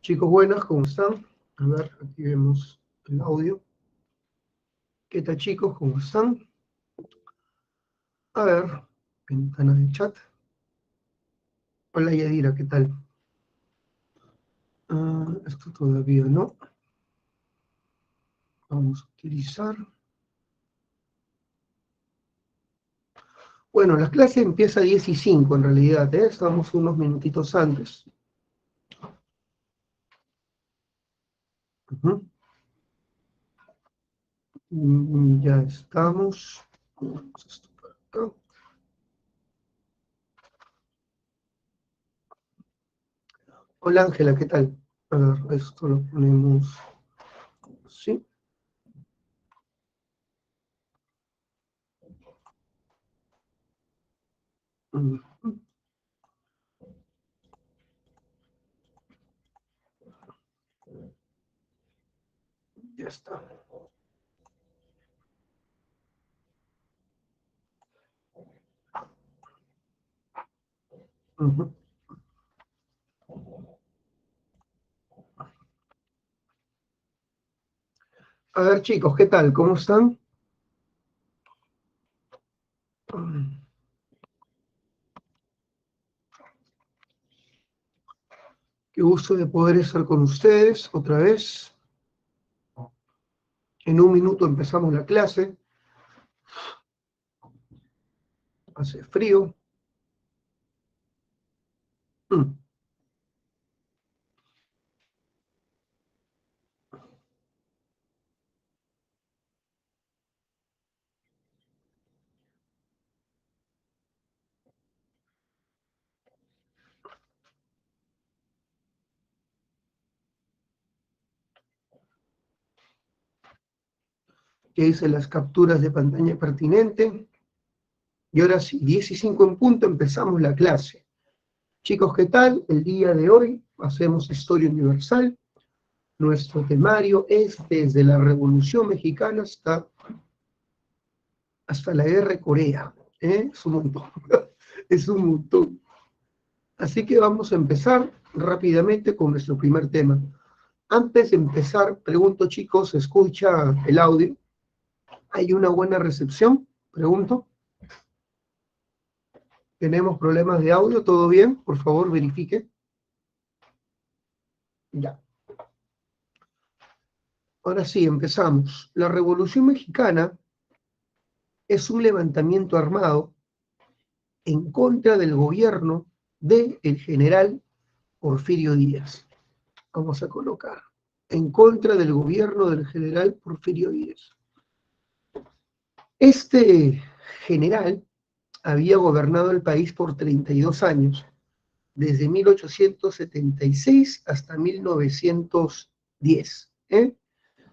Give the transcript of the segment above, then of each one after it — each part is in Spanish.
Chicos, buenas, ¿cómo están? A ver, aquí vemos el audio. ¿Qué tal, chicos? ¿Cómo están? A ver, ventana de chat. Hola, Yadira, ¿qué tal? Esto todavía no. Vamos a utilizar. Bueno, la clase empieza a 10 y 5 en realidad, ¿eh? Estamos unos minutitos antes. Ya estamos. Vamos esto por acá. Hola, Ángela, ¿qué tal? A ver, esto lo ponemos así. Ujú. Ya está. Ujú. A ver, chicos, ¿qué tal? ¿Cómo están? Qué gusto de poder estar con ustedes otra vez. En un minuto empezamos la clase. Hace frío. Ya hice las capturas de pantalla pertinente. Y ahora sí, 10 y 5 en punto, empezamos la clase. Chicos, ¿qué tal? El día de hoy hacemos Historia Universal. Nuestro temario es desde la Revolución Mexicana hasta la Guerra de Corea. Es un montón. Es un montón. Así que vamos a empezar rápidamente con nuestro primer tema. Antes de empezar, pregunto, chicos, ¿se escucha el audio? ¿Hay una buena recepción? Pregunto. ¿Tenemos problemas de audio? ¿Todo bien? Por favor, verifique. Ya. Ahora sí, empezamos. La Revolución Mexicana es un levantamiento armado en contra del gobierno del general Porfirio Díaz. Vamos a colocar. En contra del gobierno del general Porfirio Díaz. Este general había gobernado el país por 32 años, desde 1876 hasta 1910.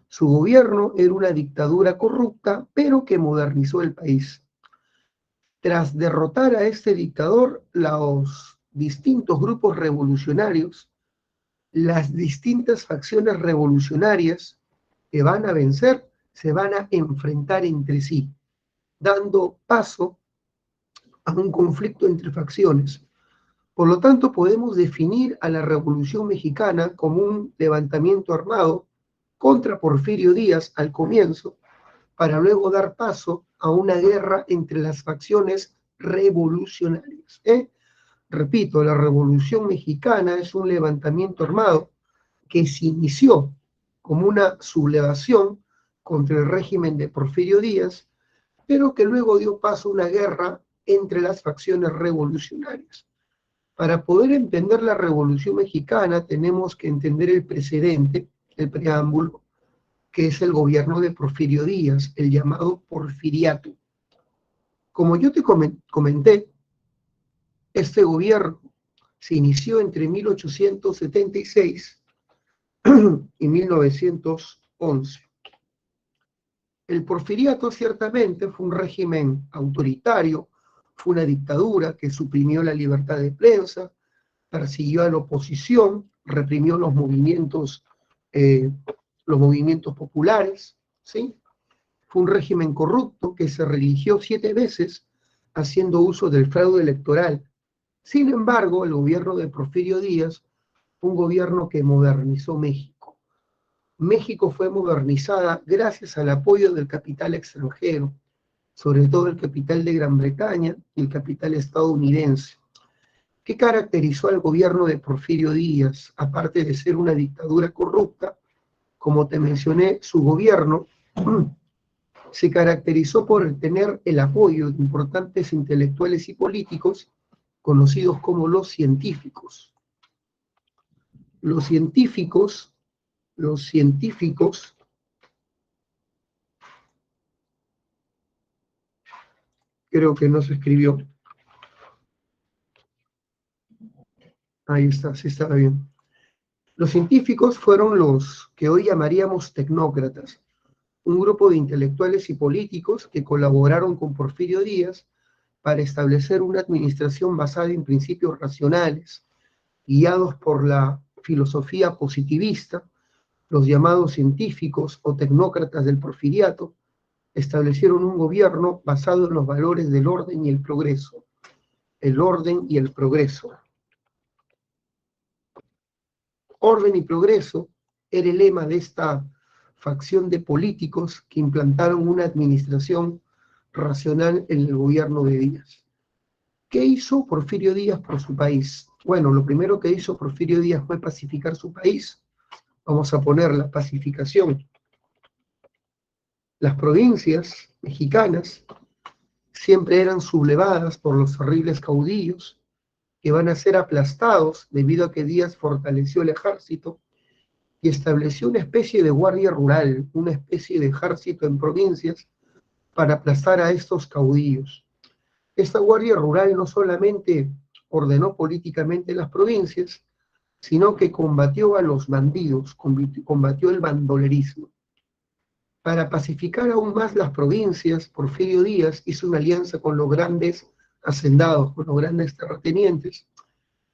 Su gobierno era una dictadura corrupta, pero que modernizó el país. Tras derrotar a este dictador, los distintos grupos revolucionarios, las distintas facciones revolucionarias que van a vencer, se van a enfrentar entre sí, dando paso a un conflicto entre facciones. Por lo tanto, podemos definir a la Revolución Mexicana como un levantamiento armado contra Porfirio Díaz al comienzo, para luego dar paso a una guerra entre las facciones revolucionarias. Repito, la Revolución Mexicana es un levantamiento armado que se inició como una sublevación contra el régimen de Porfirio Díaz, pero que luego dio paso a una guerra entre las facciones revolucionarias. Para poder entender la Revolución Mexicana tenemos que entender el precedente, el preámbulo, que es el gobierno de Porfirio Díaz, el llamado Porfiriato. Como yo te comenté, este gobierno se inició entre 1876 y 1911. El porfiriato ciertamente fue un régimen autoritario, fue una dictadura que suprimió la libertad de prensa, persiguió a la oposición, reprimió eh, los movimientos populares, ¿sí? Fue un régimen corrupto que se reeligió 7 veces haciendo uso del fraude electoral Sin embargo, el gobierno de Porfirio Díaz fue un gobierno que modernizó México. México fue modernizada gracias al apoyo del capital extranjero, sobre todo el capital de Gran Bretaña y el capital estadounidense. ¿Qué caracterizó al gobierno de Porfirio Díaz? Aparte de ser una dictadura corrupta, como te mencioné, su gobierno se caracterizó por tener el apoyo de importantes intelectuales y políticos conocidos como los científicos. Los científicos, creo que no se escribió. Ahí está, sí estaba bien. Los científicos fueron los que hoy llamaríamos tecnócratas, un grupo de intelectuales y políticos que colaboraron con Porfirio Díaz para establecer una administración basada en principios racionales, guiados por la filosofía positivista. Los llamados científicos o tecnócratas del porfiriato establecieron un gobierno basado en los valores del orden y el progreso. El orden y el progreso. Orden y progreso era el lema de esta facción de políticos que implantaron una administración racional en el gobierno de Díaz. ¿Qué hizo Porfirio Díaz por su país? Bueno, lo primero que hizo Porfirio Díaz fue pacificar su país. Vamos a poner la pacificación. Las provincias mexicanas siempre eran sublevadas por los terribles caudillos que van a ser aplastados debido a que Díaz fortaleció el ejército y estableció una especie de guardia rural, una especie de ejército en provincias para aplastar a estos caudillos. Esta guardia rural no solamente ordenó políticamente las provincias, sino que combatió a los bandidos, combatió el bandolerismo. Para pacificar aún más las provincias, Porfirio Díaz hizo una alianza con los grandes hacendados, con los grandes terratenientes,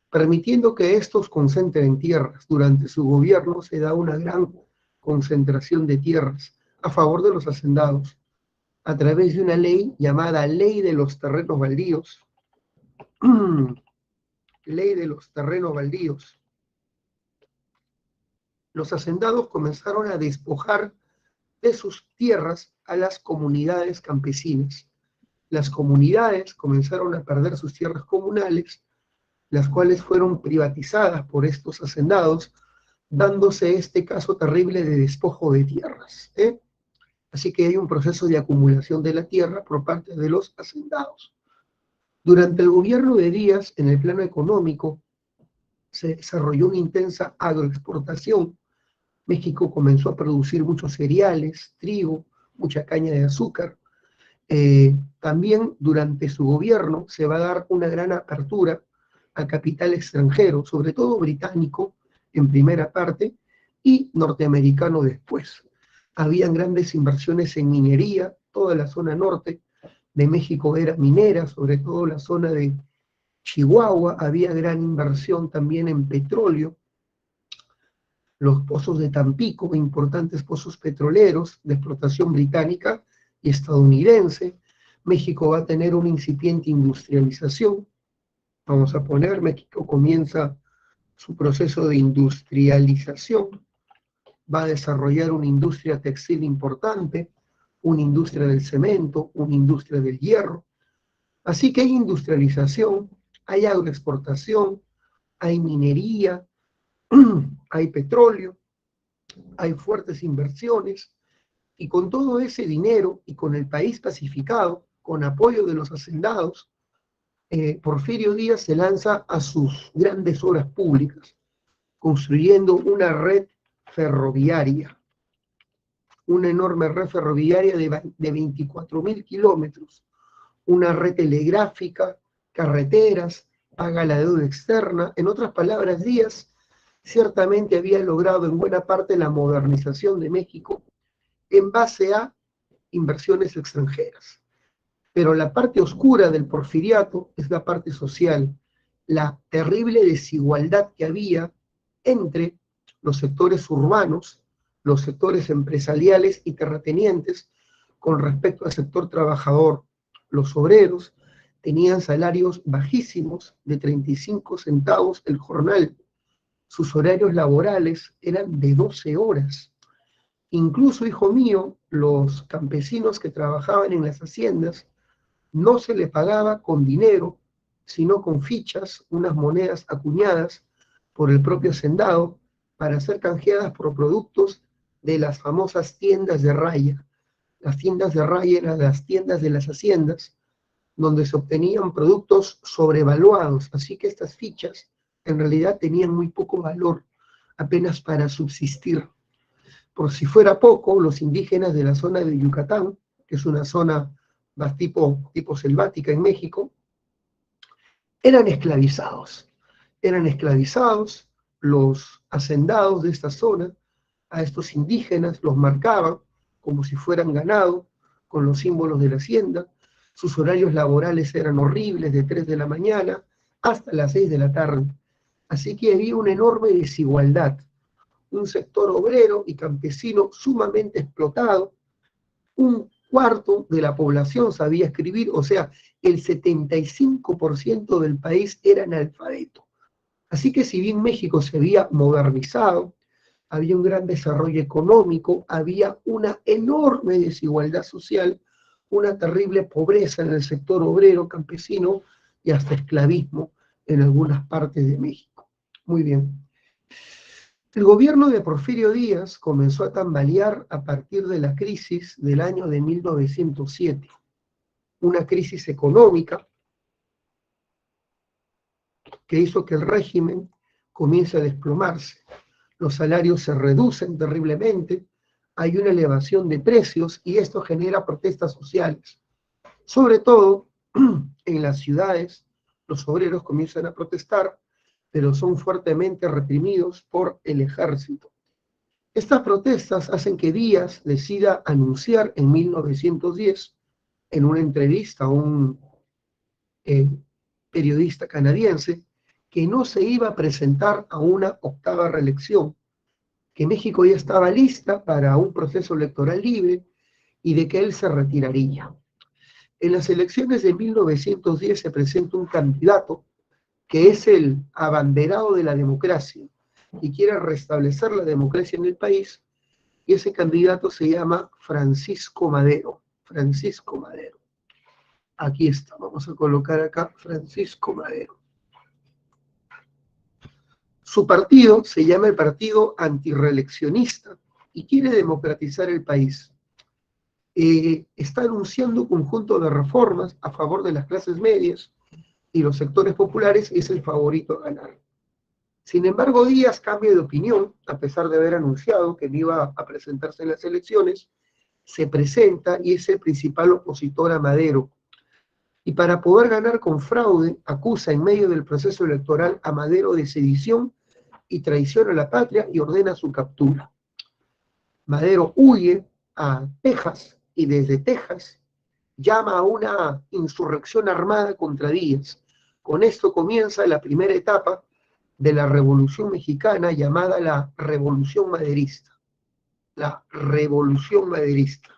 permitiendo que estos concentren tierras. Durante su gobierno se da una gran concentración de tierras a favor de los hacendados, a través de una ley llamada Ley de los Terrenos Baldíos. Ley de los Terrenos Baldíos. Los hacendados comenzaron a despojar de sus tierras a las comunidades campesinas. Las comunidades comenzaron a perder sus tierras comunales, las cuales fueron privatizadas por estos hacendados, dándose este caso terrible de despojo de tierras. Así que hay un proceso de acumulación de la tierra por parte de los hacendados. Durante el gobierno de Díaz, en el plano económico, se desarrolló una intensa agroexportación. México comenzó a producir muchos cereales, trigo, mucha caña de azúcar. También durante su gobierno se va a dar una gran apertura al capital extranjero, sobre todo británico en primera parte y norteamericano después. Habían grandes inversiones en minería, toda la zona norte de México era minera, sobre todo la zona de Chihuahua, había gran inversión también en petróleo. Los pozos de Tampico, importantes pozos petroleros de explotación británica y estadounidense. México va a tener una incipiente industrialización. Vamos a poner, México comienza su proceso de industrialización, va a desarrollar una industria textil importante, una industria del cemento, una industria del hierro. Así que hay industrialización, hay agroexportación, hay minería, hay petróleo, hay fuertes inversiones, y con todo ese dinero y con el país pacificado, con apoyo de los hacendados, Porfirio Díaz se lanza a sus grandes obras públicas, construyendo una red ferroviaria, una enorme red ferroviaria de 24.000 kilómetros, una red telegráfica, carreteras, paga la deuda externa. En otras palabras, Díaz ciertamente había logrado en buena parte la modernización de México en base a inversiones extranjeras. Pero la parte oscura del porfiriato es la parte social, la terrible desigualdad que había entre los sectores urbanos, los sectores empresariales y terratenientes con respecto al sector trabajador. Los obreros tenían salarios bajísimos de 35 centavos el jornal. Sus horarios laborales eran de 12 horas. Incluso, hijo mío, los campesinos que trabajaban en las haciendas no se les pagaba con dinero, sino con fichas, unas monedas acuñadas por el propio hacendado para ser canjeadas por productos de las famosas tiendas de raya. Las tiendas de raya eran las tiendas de las haciendas, donde se obtenían productos sobrevaluados, así que estas fichas en realidad tenían muy poco valor, apenas para subsistir. Por si fuera poco, los indígenas de la zona de Yucatán, que es una zona más tipo selvática en México, eran esclavizados. Eran esclavizados los hacendados de esta zona, a estos indígenas los marcaban como si fueran ganado, con los símbolos de la hacienda. Sus horarios laborales eran horribles, de 3 de la mañana hasta las 6 de la tarde. Así que había una enorme desigualdad, un sector obrero y campesino sumamente explotado. Un cuarto de la población sabía escribir, o sea, el 75% del país era analfabeto. Así que si bien México se había modernizado, había un gran desarrollo económico, había una enorme desigualdad social, una terrible pobreza en el sector obrero, campesino y hasta esclavismo en algunas partes de México. Muy bien. El gobierno de Porfirio Díaz comenzó a tambalear a partir de la crisis del año de 1907, una crisis económica que hizo que el régimen comience a desplomarse. Los salarios se reducen terriblemente, hay una elevación de precios y esto genera protestas sociales. Sobre todo en las ciudades, los obreros comienzan a protestar, pero son fuertemente reprimidos por el ejército. Estas protestas hacen que Díaz decida anunciar en 1910, en una entrevista a un periodista canadiense, que no se iba a presentar a una octava reelección, que México ya estaba lista para un proceso electoral libre y de que él se retiraría. En las elecciones de 1910 se presenta un candidato que es el abanderado de la democracia y quiere restablecer la democracia en el país, y ese candidato se llama Francisco Madero. Francisco Madero. Aquí está, vamos a colocar acá Francisco Madero. Su partido se llama el Partido Antirreeleccionista y quiere democratizar el país. Está anunciando un conjunto de reformas a favor de las clases medias y los sectores populares, y es el favorito a ganar. Sin embargo, Díaz cambia de opinión, a pesar de haber anunciado que no iba a presentarse en las elecciones, se presenta y es el principal opositor a Madero. Y para poder ganar con fraude, acusa en medio del proceso electoral a Madero de sedición y traición a la patria y ordena su captura. Madero huye a Texas y desde Texas llama a una insurrección armada contra Díaz. Con esto comienza la primera etapa de la Revolución Mexicana, llamada la Revolución Maderista. La Revolución Maderista.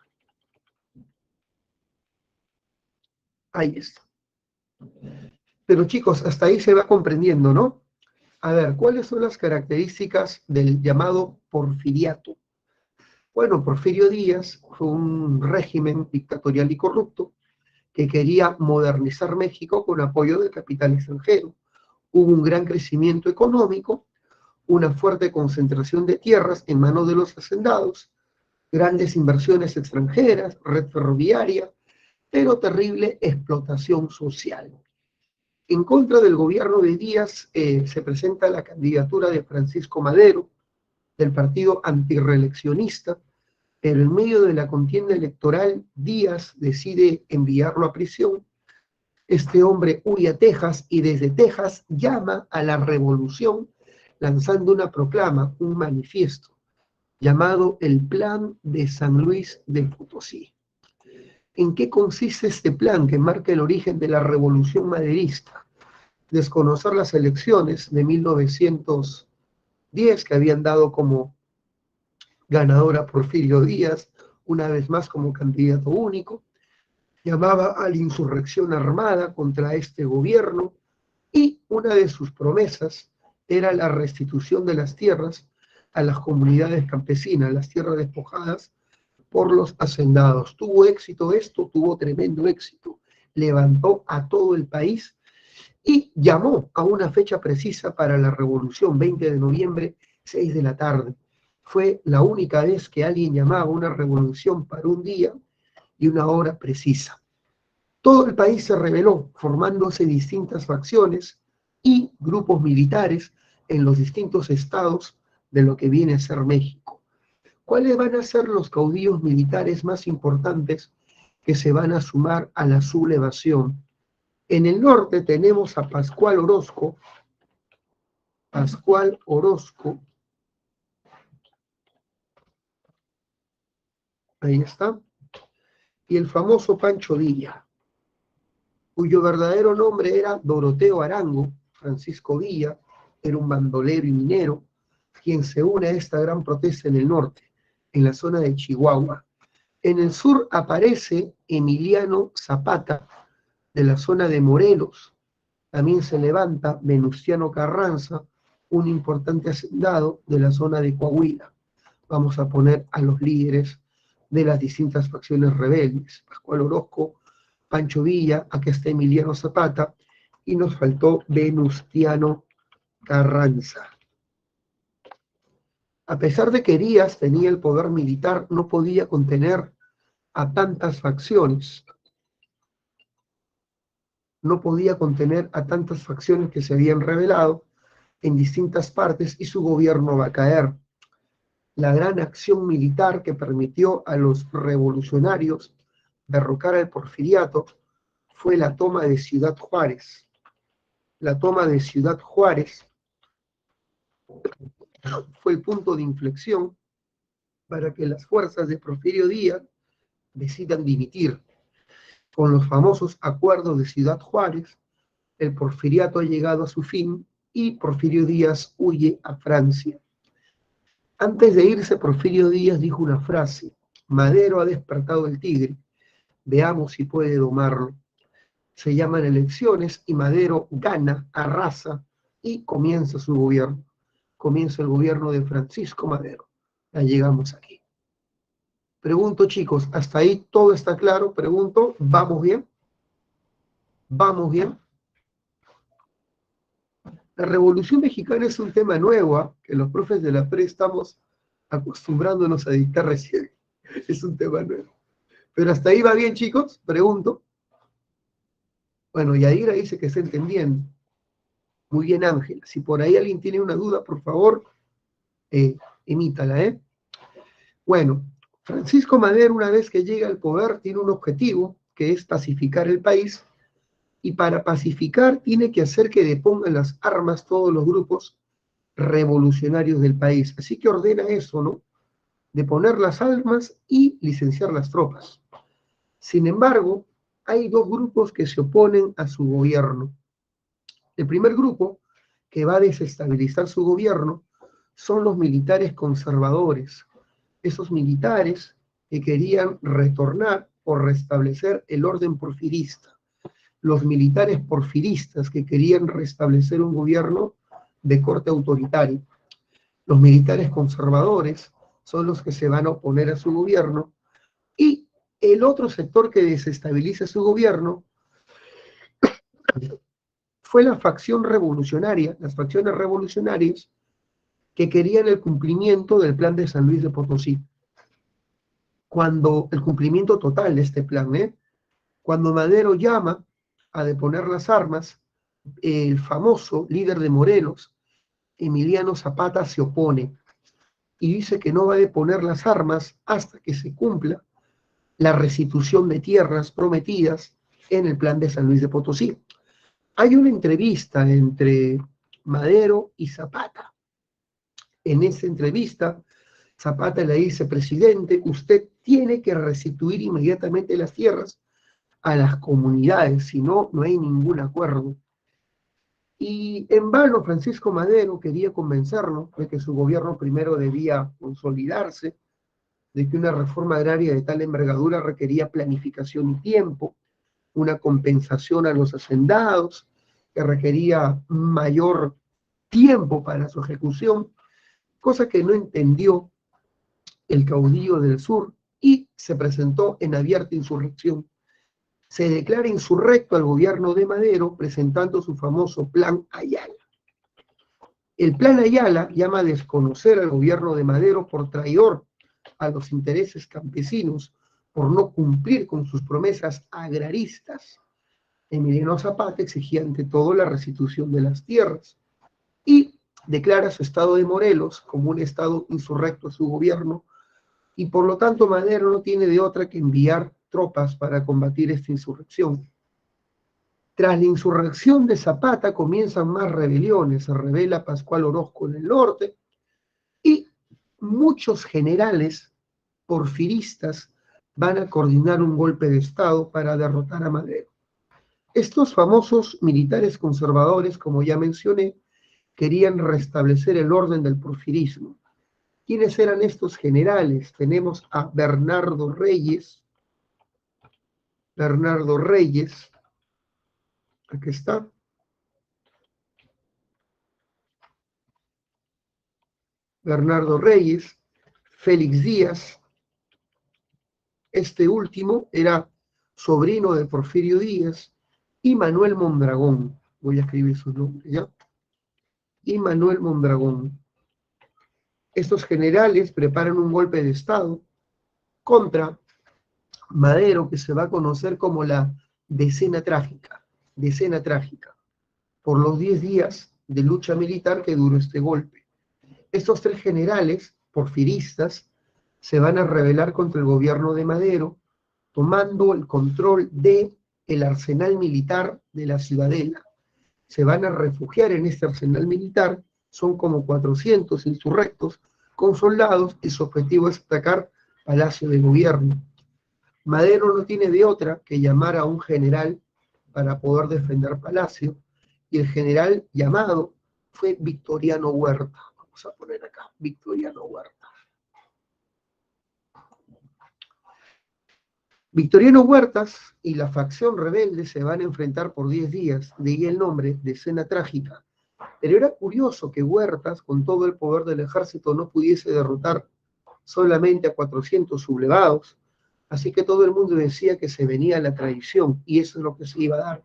Ahí está. Pero chicos, hasta ahí se va comprendiendo, ¿no? A ver, ¿cuáles son las características del llamado porfiriato? Bueno, Porfirio Díaz fue un régimen dictatorial y corrupto que quería modernizar México con apoyo del capital extranjero. Hubo un gran crecimiento económico, una fuerte concentración de tierras en manos de los hacendados, grandes inversiones extranjeras, red ferroviaria, pero terrible explotación social. En contra del gobierno de Díaz se presenta la candidatura de Francisco Madero, del partido antirreeleccionista, pero en medio de la contienda electoral, Díaz decide enviarlo a prisión. Este hombre huye a Texas y desde Texas llama a la revolución lanzando una proclama, un manifiesto, llamado el Plan de San Luis de Potosí. ¿En qué consiste este plan que marca el origen de la revolución maderista? Desconocer las elecciones de 1910 que habían dado como ganador a Porfirio Díaz, una vez más como candidato único, llamaba a la insurrección armada contra este gobierno y una de sus promesas era la restitución de las tierras a las comunidades campesinas, las tierras despojadas por los hacendados. ¿Tuvo éxito esto? Tuvo tremendo éxito. Levantó a todo el país y llamó a una fecha precisa para la revolución, 20 de noviembre, 6 de la tarde. Fue la única vez que alguien llamaba a una revolución para un día y una hora precisa. Todo el país se rebeló, formándose distintas facciones y grupos militares en los distintos estados de lo que viene a ser México. ¿Cuáles van a ser los caudillos militares más importantes que se van a sumar a la sublevación? En el norte tenemos a Pascual Orozco, ahí está, y el famoso Pancho Villa, cuyo verdadero nombre era Doroteo Arango. Francisco Villa era un bandolero y minero, quien se une a esta gran protesta en el norte, en la zona de Chihuahua. En el sur aparece Emiliano Zapata, de la zona de Morelos. También se levanta Venustiano Carranza, un importante hacendado de la zona de Coahuila. Vamos a poner a los líderes de las distintas facciones rebeldes: Pascual Orozco, Pancho Villa, aquí está Emiliano Zapata, y nos faltó Venustiano Carranza. A pesar de que Díaz tenía el poder militar, no podía contener a tantas facciones. No podía contener a tantas facciones que se habían rebelado en distintas partes y su gobierno va a caer. La gran acción militar que permitió a los revolucionarios derrocar al porfiriato fue la toma de Ciudad Juárez. La toma de Ciudad Juárez fue el punto de inflexión para que las fuerzas de Porfirio Díaz decidan dimitir. Con los famosos acuerdos de Ciudad Juárez, el porfiriato ha llegado a su fin y Porfirio Díaz huye a Francia. Antes de irse, Porfirio Díaz dijo una frase: Madero ha despertado el tigre, veamos si puede domarlo. Se llaman elecciones y Madero gana, arrasa y comienza su gobierno. Comienza el gobierno de Francisco Madero. Ya llegamos aquí. Pregunto, chicos, ¿hasta ahí todo está claro? Pregunto, ¿vamos bien? ¿Vamos bien? La Revolución Mexicana es un tema nuevo, ¿eh? Que los profes de la pre estamos acostumbrándonos a dictar recién. Es un tema nuevo. Pero hasta ahí va bien, chicos, pregunto. Bueno, Yadira dice que está entendiendo. Muy bien, Ángela. Si por ahí alguien tiene una duda, por favor, emítala, ¿eh? Bueno, Francisco Madero, una vez que llega al poder, tiene un objetivo, que es pacificar el país, y para pacificar tiene que hacer que depongan las armas todos los grupos revolucionarios del país. Así que ordena eso, ¿no? Deponer las armas y licenciar las tropas. Sin embargo, hay dos grupos que se oponen a su gobierno. El primer grupo, que va a desestabilizar su gobierno, son los militares conservadores. Esos militares que querían retornar o restablecer el orden porfirista. Los militares porfiristas que querían restablecer un gobierno de corte autoritario. Los militares conservadores son los que se van a oponer a su gobierno, y el otro sector que desestabiliza su gobierno fue la facción revolucionaria, las facciones revolucionarias que querían el cumplimiento del plan de San Luis de Potosí. Cuando el cumplimiento total de este plan, cuando Madero llama a deponer las armas, el famoso líder de Morelos, Emiliano Zapata, se opone y dice que no va a deponer las armas hasta que se cumpla la restitución de tierras prometidas en el plan de San Luis de Potosí. Hay una entrevista entre Madero y Zapata. En esa entrevista, Zapata le dice: presidente, usted tiene que restituir inmediatamente las tierras a las comunidades, si no, no hay ningún acuerdo. Y en vano Francisco Madero quería convencerlo de que su gobierno primero debía consolidarse, de que una reforma agraria de tal envergadura requería planificación y tiempo, una compensación a los hacendados, que requería mayor tiempo para su ejecución, cosa que no entendió el caudillo del sur y se presentó en abierta insurrección. Se declara insurrecto al gobierno de Madero presentando su famoso Plan Ayala. El Plan Ayala llama a desconocer al gobierno de Madero por traidor a los intereses campesinos, por no cumplir con sus promesas agraristas. Emiliano Zapata exigía ante todo la restitución de las tierras y declara su estado de Morelos como un estado insurrecto a su gobierno, y por lo tanto Madero no tiene de otra que enviar tropas para combatir esta insurrección. Tras la insurrección de Zapata comienzan más rebeliones, se rebela Pascual Orozco en el norte y muchos generales porfiristas van a coordinar un golpe de Estado para derrotar a Madero. Estos famosos militares conservadores, como ya mencioné, querían restablecer el orden del porfirismo. ¿Quiénes eran estos generales? Tenemos a Bernardo Reyes, aquí está, Bernardo Reyes, Félix Díaz, este último era sobrino de Porfirio Díaz, y Manuel Mondragón, voy a escribir sus nombres, ¿ya? Y Manuel Mondragón. Estos generales preparan un golpe de Estado contra Madero, que se va a conocer como la decena trágica, por los 10 días de lucha militar que duró este golpe. Estos 3 generales porfiristas se van a rebelar contra el gobierno de Madero, tomando el control del arsenal militar de la Ciudadela. Se van a refugiar en este arsenal militar, son como 400 insurrectos con soldados, y su objetivo es atacar Palacio de Gobierno. Madero no tiene de otra que llamar a un general para poder defender Palacio, y el general llamado fue Victoriano Huerta. Vamos a poner acá, Victoriano Huerta. Victoriano Huertas y la facción rebelde se van a enfrentar por 10 días, de ahí el nombre de Escena Trágica. Pero era curioso que Huertas, con todo el poder del ejército, no pudiese derrotar solamente a 400 sublevados, así que todo el mundo decía que se venía la traición, y eso es lo que se iba a dar.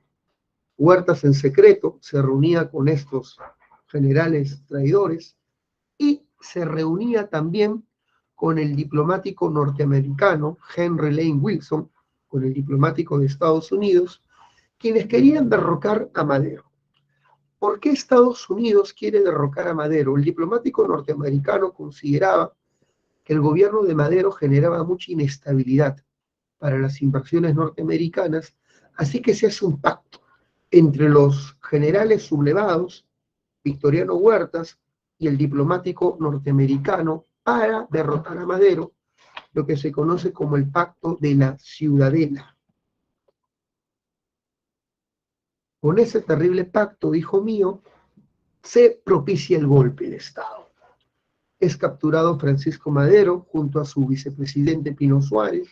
Huertas en secreto se reunía con estos generales traidores y se reunía también con el diplomático norteamericano Henry Lane Wilson, con el diplomático de Estados Unidos, quienes querían derrocar a Madero. ¿Por qué Estados Unidos quiere derrocar a Madero? El diplomático norteamericano consideraba que el gobierno de Madero generaba mucha inestabilidad para las inversiones norteamericanas, así que se hace un pacto entre los generales sublevados, Victoriano Huertas, y el diplomático norteamericano para derrotar a Madero, lo que se conoce como el Pacto de la Ciudadela. Con ese terrible pacto, hijo mío, se propicia el golpe de Estado. Es capturado Francisco Madero junto a su vicepresidente Pino Suárez,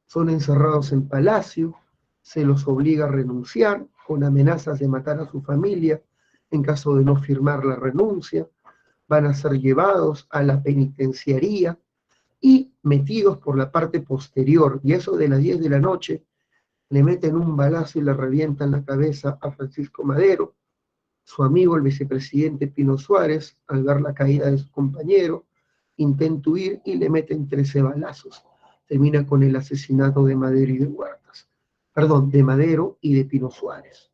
son encerrados en Palacio, se los obliga a renunciar con amenazas de matar a su familia en caso de no firmar la renuncia, van a ser llevados a la penitenciaría y metidos por la parte posterior, y eso de las 10 de la noche, le meten un balazo y le revientan la cabeza a Francisco Madero. Su amigo, el vicepresidente Pino Suárez, al ver la caída de su compañero, intenta huir y le meten 13 balazos. Termina con el asesinato de Madero y de Huertas. Perdón, de Madero y de Pino Suárez.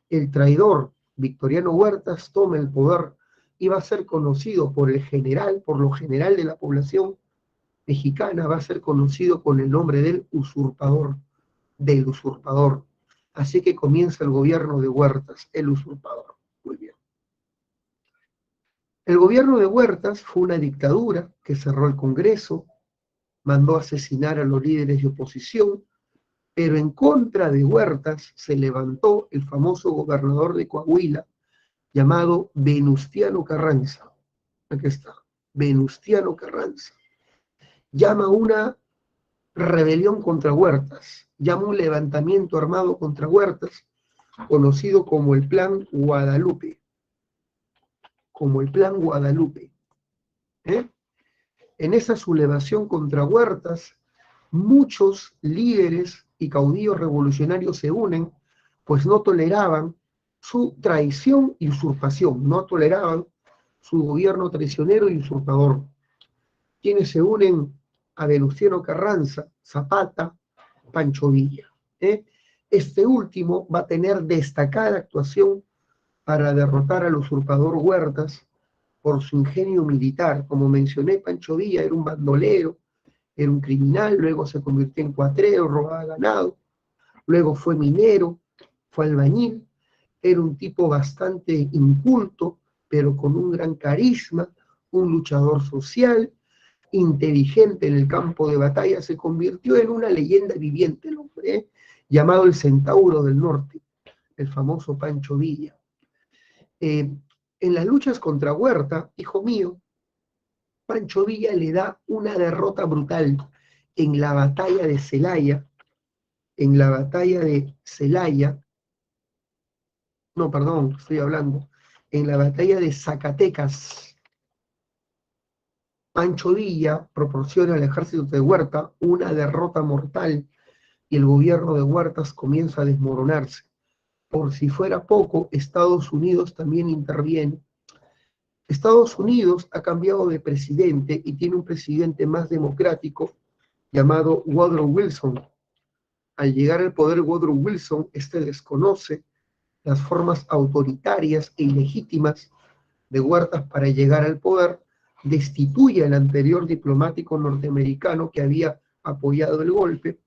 El traidor Victoriano Huertas toma el poder y va a ser conocido por lo general de la población mexicana, va a ser conocido con el nombre del usurpador. Así que comienza el gobierno de Huertas, el usurpador. Muy bien. El gobierno de Huertas fue una dictadura que cerró el Congreso, mandó asesinar a los líderes de oposición, pero en contra de Huertas se levantó el famoso gobernador de Coahuila, llamado Venustiano Carranza. Aquí está, Venustiano Carranza. Llama una rebelión contra Huertas, llama un levantamiento armado contra Huertas, conocido como el Plan Guadalupe, ¿eh? En esa sublevación contra Huertas, muchos líderes y caudillos revolucionarios se unen, pues no toleraban su traición y usurpación, no toleraban su gobierno traicionero y usurpador. Quienes se unen a Venustiano Carranza, Zapata, Pancho Villa. Este último va a tener destacada actuación para derrotar al usurpador Huertas por su ingenio militar. Como mencioné, Pancho Villa era un bandolero, era un criminal, luego se convirtió en cuatrero, robaba ganado, luego fue minero, fue albañil, era un tipo bastante inculto, pero con un gran carisma, un luchador social, inteligente en el campo de batalla, se convirtió en una leyenda viviente el hombre, llamado el Centauro del Norte, el famoso Pancho Villa. En las luchas contra Huerta, hijo mío, Pancho Villa le da una derrota brutal en la batalla de Celaya, no, perdón, estoy hablando, en la batalla de Zacatecas. Pancho Villa proporciona al ejército de Huerta una derrota mortal y el gobierno de Huertas comienza a desmoronarse. Por si fuera poco, Estados Unidos también interviene. Estados Unidos ha cambiado de presidente y tiene un presidente más democrático llamado Woodrow Wilson. Al llegar al poder Woodrow Wilson, este desconoce las formas autoritarias e ilegítimas de Huertas para llegar al poder, destituye al anterior diplomático norteamericano que había apoyado el golpe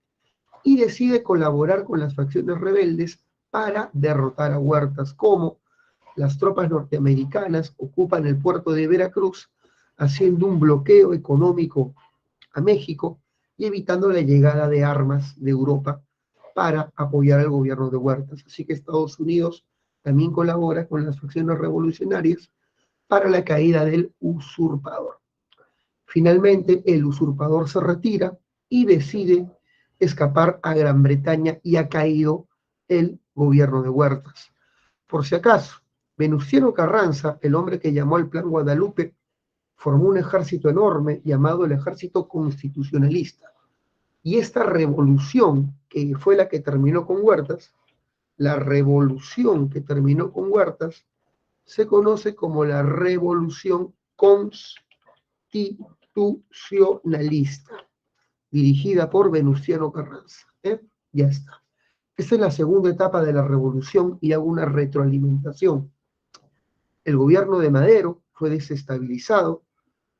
y decide colaborar con las facciones rebeldes para derrotar a Huertas, como las tropas norteamericanas ocupan el puerto de Veracruz, haciendo un bloqueo económico a México y evitando la llegada de armas de Europa para apoyar al gobierno de Huertas. Así que Estados Unidos también colabora con las facciones revolucionarias para la caída del usurpador. Finalmente, el usurpador se retira y decide escapar a Gran Bretaña y ha caído el gobierno de Huertas. Por si acaso, Venustiano Carranza, el hombre que llamó al Plan Guadalupe, formó un ejército enorme llamado el Ejército Constitucionalista. Y esta revolución, que fue la que terminó con Huertas, la revolución que terminó con Huertas, se conoce como la Revolución Constitucionalista, dirigida por Venustiano Carranza. Ya está. Esta es la segunda etapa de la revolución y hago una retroalimentación. El gobierno de Madero fue desestabilizado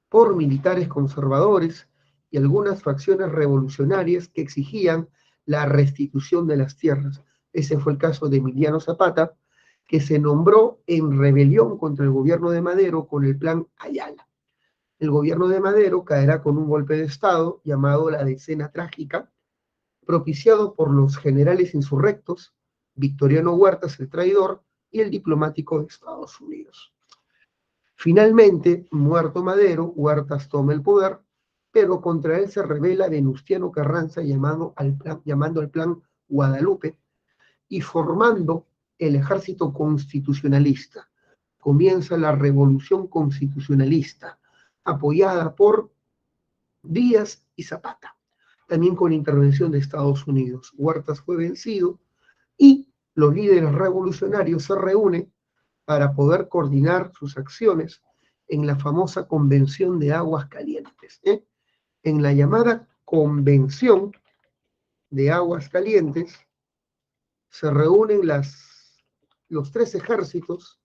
por militares conservadores y algunas facciones revolucionarias que exigían la restitución de las tierras. Ese fue el caso de Emiliano Zapata, que se nombró en rebelión contra el gobierno de Madero con el Plan Ayala. El gobierno de Madero caerá con un golpe de Estado llamado la Decena Trágica, propiciado por los generales insurrectos, Victoriano Huertas el traidor y el diplomático de Estados Unidos. Finalmente, muerto Madero, Huertas toma el poder, pero contra él se rebela Venustiano Carranza llamando al Plan Guadalupe y formando el ejército constitucionalista. Comienza la revolución constitucionalista, apoyada por Díaz y Zapata, también con intervención de Estados Unidos. Huertas fue vencido y los líderes revolucionarios se reúnen para poder coordinar sus acciones en la famosa Convención de Aguas Calientes. En la llamada Convención de Aguas Calientes se reúnen los tres ejércitos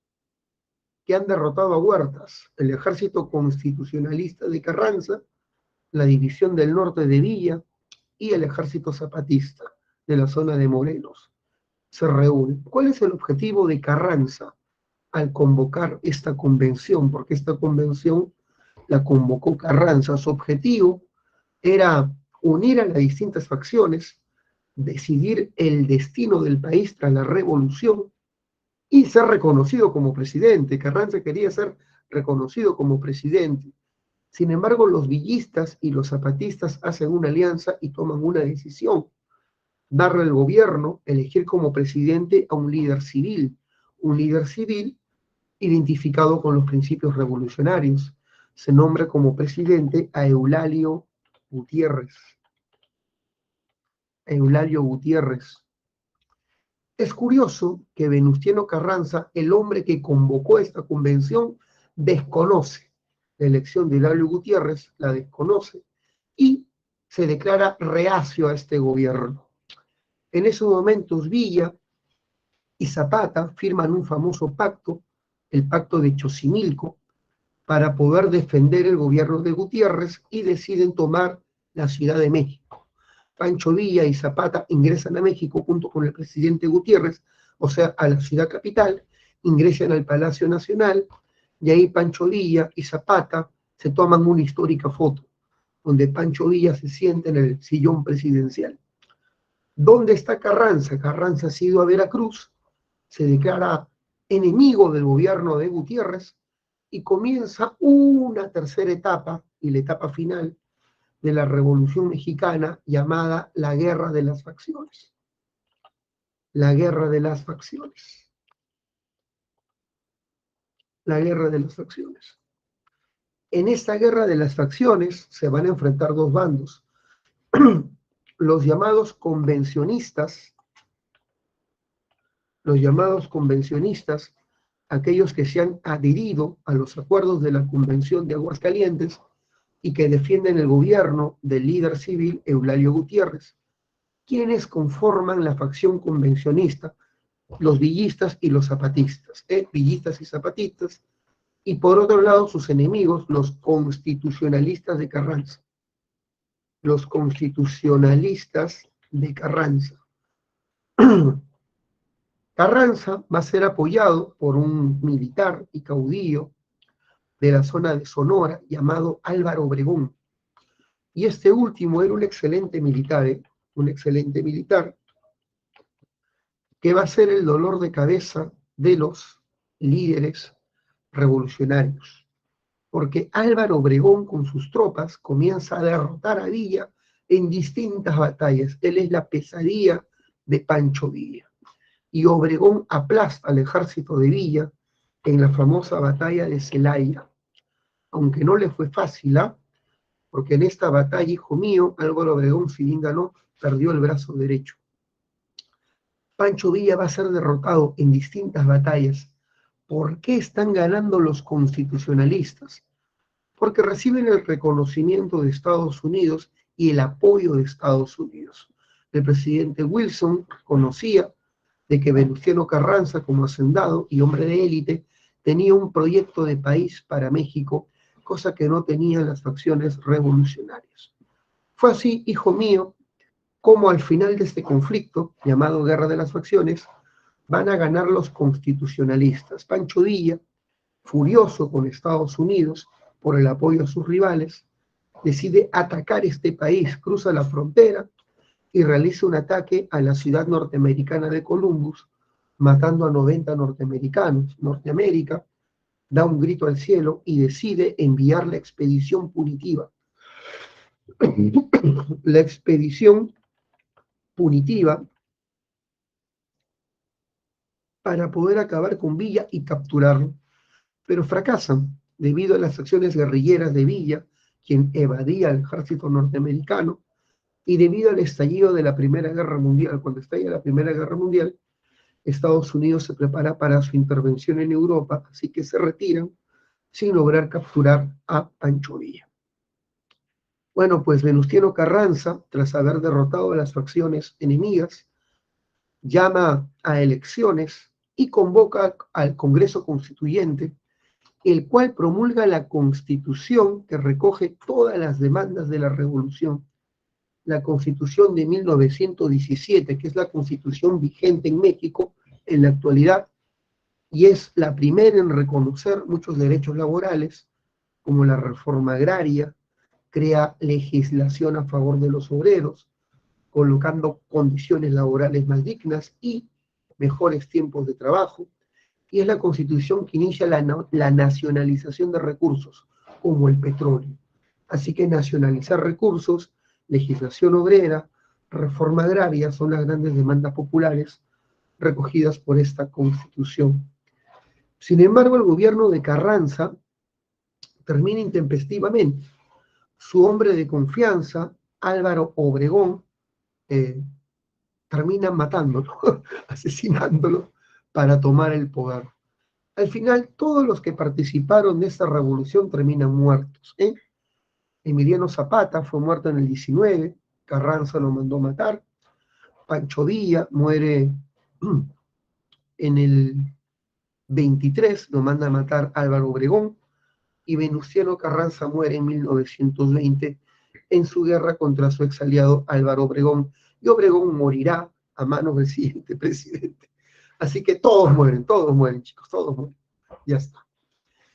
que han derrotado a Huertas: el ejército constitucionalista de Carranza, la división del norte de Villa y el ejército zapatista de la zona de Morelos. Se reúnen. ¿Cuál es el objetivo de Carranza al convocar esta convención? Porque esta convención la convocó Carranza. Su objetivo era unir a las distintas facciones, decidir el destino del país tras la revolución y ser reconocido como presidente. Carranza quería ser reconocido como presidente. Sin embargo, los villistas y los zapatistas hacen una alianza y toman una decisión: darle al gobierno, elegir como presidente a un líder civil identificado con los principios revolucionarios. Se nombra como presidente a Eulalio Gutiérrez. Eulalio Gutiérrez. Es curioso que Venustiano Carranza, el hombre que convocó esta convención, desconoce la elección de Eulalio Gutiérrez, la desconoce y se declara reacio a este gobierno. En esos momentos Villa y Zapata firman un famoso pacto, el pacto de Xochimilco, para poder defender el gobierno de Gutiérrez y deciden tomar la Ciudad de México. Pancho Villa y Zapata ingresan a México junto con el presidente Gutiérrez, o sea, a la ciudad capital, ingresan al Palacio Nacional y ahí Pancho Villa y Zapata se toman una histórica foto, donde Pancho Villa se sienta en el sillón presidencial. ¿Dónde está Carranza? Carranza ha ido a Veracruz, se declara enemigo del gobierno de Gutiérrez y comienza una tercera etapa y la etapa final de la Revolución Mexicana llamada la Guerra de las Facciones. La Guerra de las Facciones. La Guerra de las Facciones. En esta Guerra de las Facciones se van a enfrentar dos bandos. Los llamados convencionistas, aquellos que se han adherido a los acuerdos de la Convención de Aguascalientes y que defienden el gobierno del líder civil Eulalio Gutiérrez, quienes conforman la facción convencionista, los villistas y los zapatistas, villistas y zapatistas, y por otro lado sus enemigos, los constitucionalistas de Carranza. Los constitucionalistas de Carranza. Carranza va a ser apoyado por un militar y caudillo de la zona de Sonora llamado Álvaro Obregón. Y este último era un excelente militar, que va a ser el dolor de cabeza de los líderes revolucionarios. Porque Álvaro Obregón con sus tropas comienza a derrotar a Villa en distintas batallas. Él es la pesadilla de Pancho Villa. Y Obregón aplasta al ejército de Villa en la famosa batalla de Celaya. Aunque no le fue fácil, porque en esta batalla, hijo mío, Álvaro Obregón, si bien ganó, perdió el brazo derecho. Pancho Villa va a ser derrotado en distintas batallas. ¿Por qué están ganando los constitucionalistas? Porque reciben el reconocimiento de Estados Unidos y el apoyo de Estados Unidos. El presidente Wilson conocía de que Venustiano Carranza, como hacendado y hombre de élite, tenía un proyecto de país para México, cosa que no tenían las facciones revolucionarias. Fue así, hijo mío, como al final de este conflicto, llamado Guerra de las Facciones, van a ganar los constitucionalistas. Pancho Villa, furioso con Estados Unidos por el apoyo a sus rivales, decide atacar este país, cruza la frontera y realiza un ataque a la ciudad norteamericana de Columbus, matando a 90 norteamericanos. Norteamérica da un grito al cielo y decide enviar la expedición punitiva. La expedición punitiva para poder acabar con Villa y capturarlo, pero fracasan debido a las acciones guerrilleras de Villa, quien evadía al ejército norteamericano, y debido al estallido de la Primera Guerra Mundial. Cuando estalla la Primera Guerra Mundial, Estados Unidos se prepara para su intervención en Europa, así que se retiran sin lograr capturar a Pancho Villa. Bueno, pues Venustiano Carranza, tras haber derrotado a las facciones enemigas, llama a elecciones y convoca al Congreso Constituyente, el cual promulga la Constitución que recoge todas las demandas de la Revolución. La Constitución de 1917, que es la Constitución vigente en México en la actualidad, y es la primera en reconocer muchos derechos laborales, como la reforma agraria, crea legislación a favor de los obreros, colocando condiciones laborales más dignas y mejores tiempos de trabajo, y es la Constitución que inicia la nacionalización de recursos. como el petróleo. Así que nacionalizar recursos, legislación obrera, reforma agraria son las grandes demandas populares recogidas por esta Constitución. Sin embargo, el gobierno de Carranza termina intempestivamente. Su hombre de confianza, Álvaro Obregón, termina matándolo, asesinándolo para tomar el poder. Al final, todos los que participaron de esta revolución terminan muertos. Emiliano Zapata fue muerto en el 19, Carranza lo mandó matar, Pancho Villa muere en el 23, lo manda a matar Álvaro Obregón, y Venustiano Carranza muere en 1920 en su guerra contra su ex aliado Álvaro Obregón, y Obregón morirá a manos del siguiente presidente. Así que todos mueren, chicos, todos mueren. Ya está.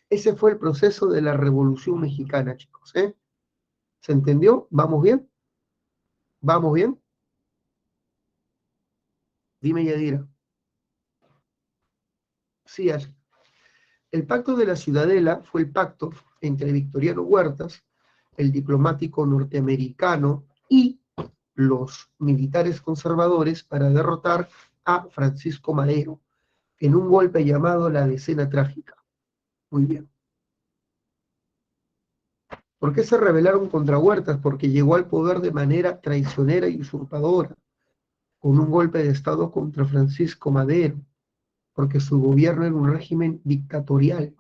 Ese fue el proceso de la Revolución Mexicana, chicos. ¿Se entendió? ¿Vamos bien? ¿Vamos bien? Dime, Yadira. Sí, Ashley. El Pacto de la Ciudadela fue el pacto entre Victoriano Huertas, el diplomático norteamericano, y los militares conservadores para derrotar a Francisco Madero en un golpe llamado la Decena Trágica. Muy bien. ¿Por qué se rebelaron contra Huertas? Porque llegó al poder de manera traicionera y usurpadora, con un golpe de Estado contra Francisco Madero, porque su gobierno era un régimen dictatorial.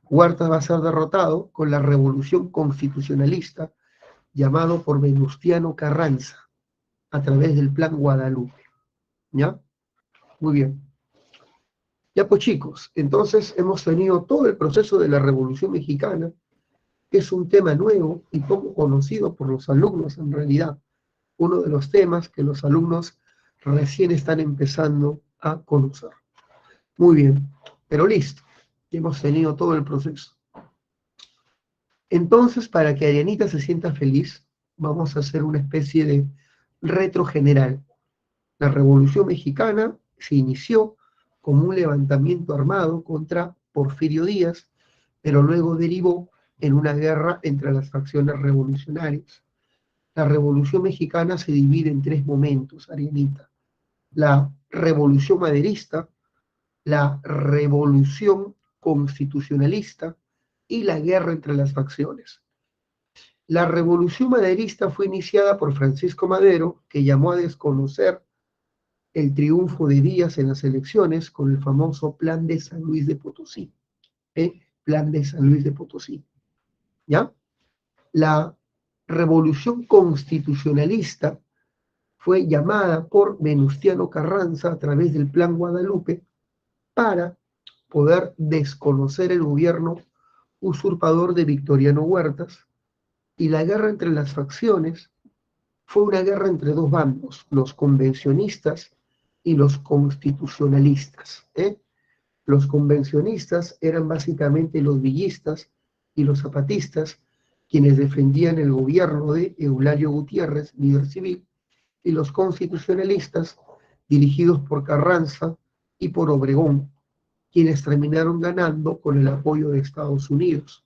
Huertas va a ser derrotado con la revolución constitucionalista llamado por Venustiano Carranza a través del Plan Guadalupe. ¿Ya? Muy bien. Ya pues chicos, entonces hemos tenido todo el proceso de la Revolución Mexicana, que es un tema nuevo y poco conocido por los alumnos en realidad. Uno de los temas que los alumnos recién están empezando a conocer. Muy bien, pero listo, hemos tenido todo el proceso. Entonces, para que Arianita se sienta feliz, vamos a hacer una especie de retro general. La Revolución Mexicana se inició como un levantamiento armado contra Porfirio Díaz, pero luego derivó en una guerra entre las facciones revolucionarias. La Revolución Mexicana se divide en tres momentos, Arianita. La Revolución Maderista, la Revolución Constitucionalista y la guerra entre las facciones. La Revolución Maderista fue iniciada por Francisco Madero, que llamó a desconocer el triunfo de Díaz en las elecciones con el famoso Plan de San Luis de Potosí. Plan de San Luis de Potosí. ¿Ya? La Revolución Constitucionalista fue llamada por Venustiano Carranza a través del Plan Guadalupe para poder desconocer el gobierno usurpador de Victoriano Huertas, y la guerra entre las facciones fue una guerra entre dos bandos, los convencionistas y los constitucionalistas. Los convencionistas eran básicamente los villistas y los zapatistas, quienes defendían el gobierno de Eulalio Gutiérrez, líder civil, y los constitucionalistas, dirigidos por Carranza y por Obregón, quienes terminaron ganando con el apoyo de Estados Unidos.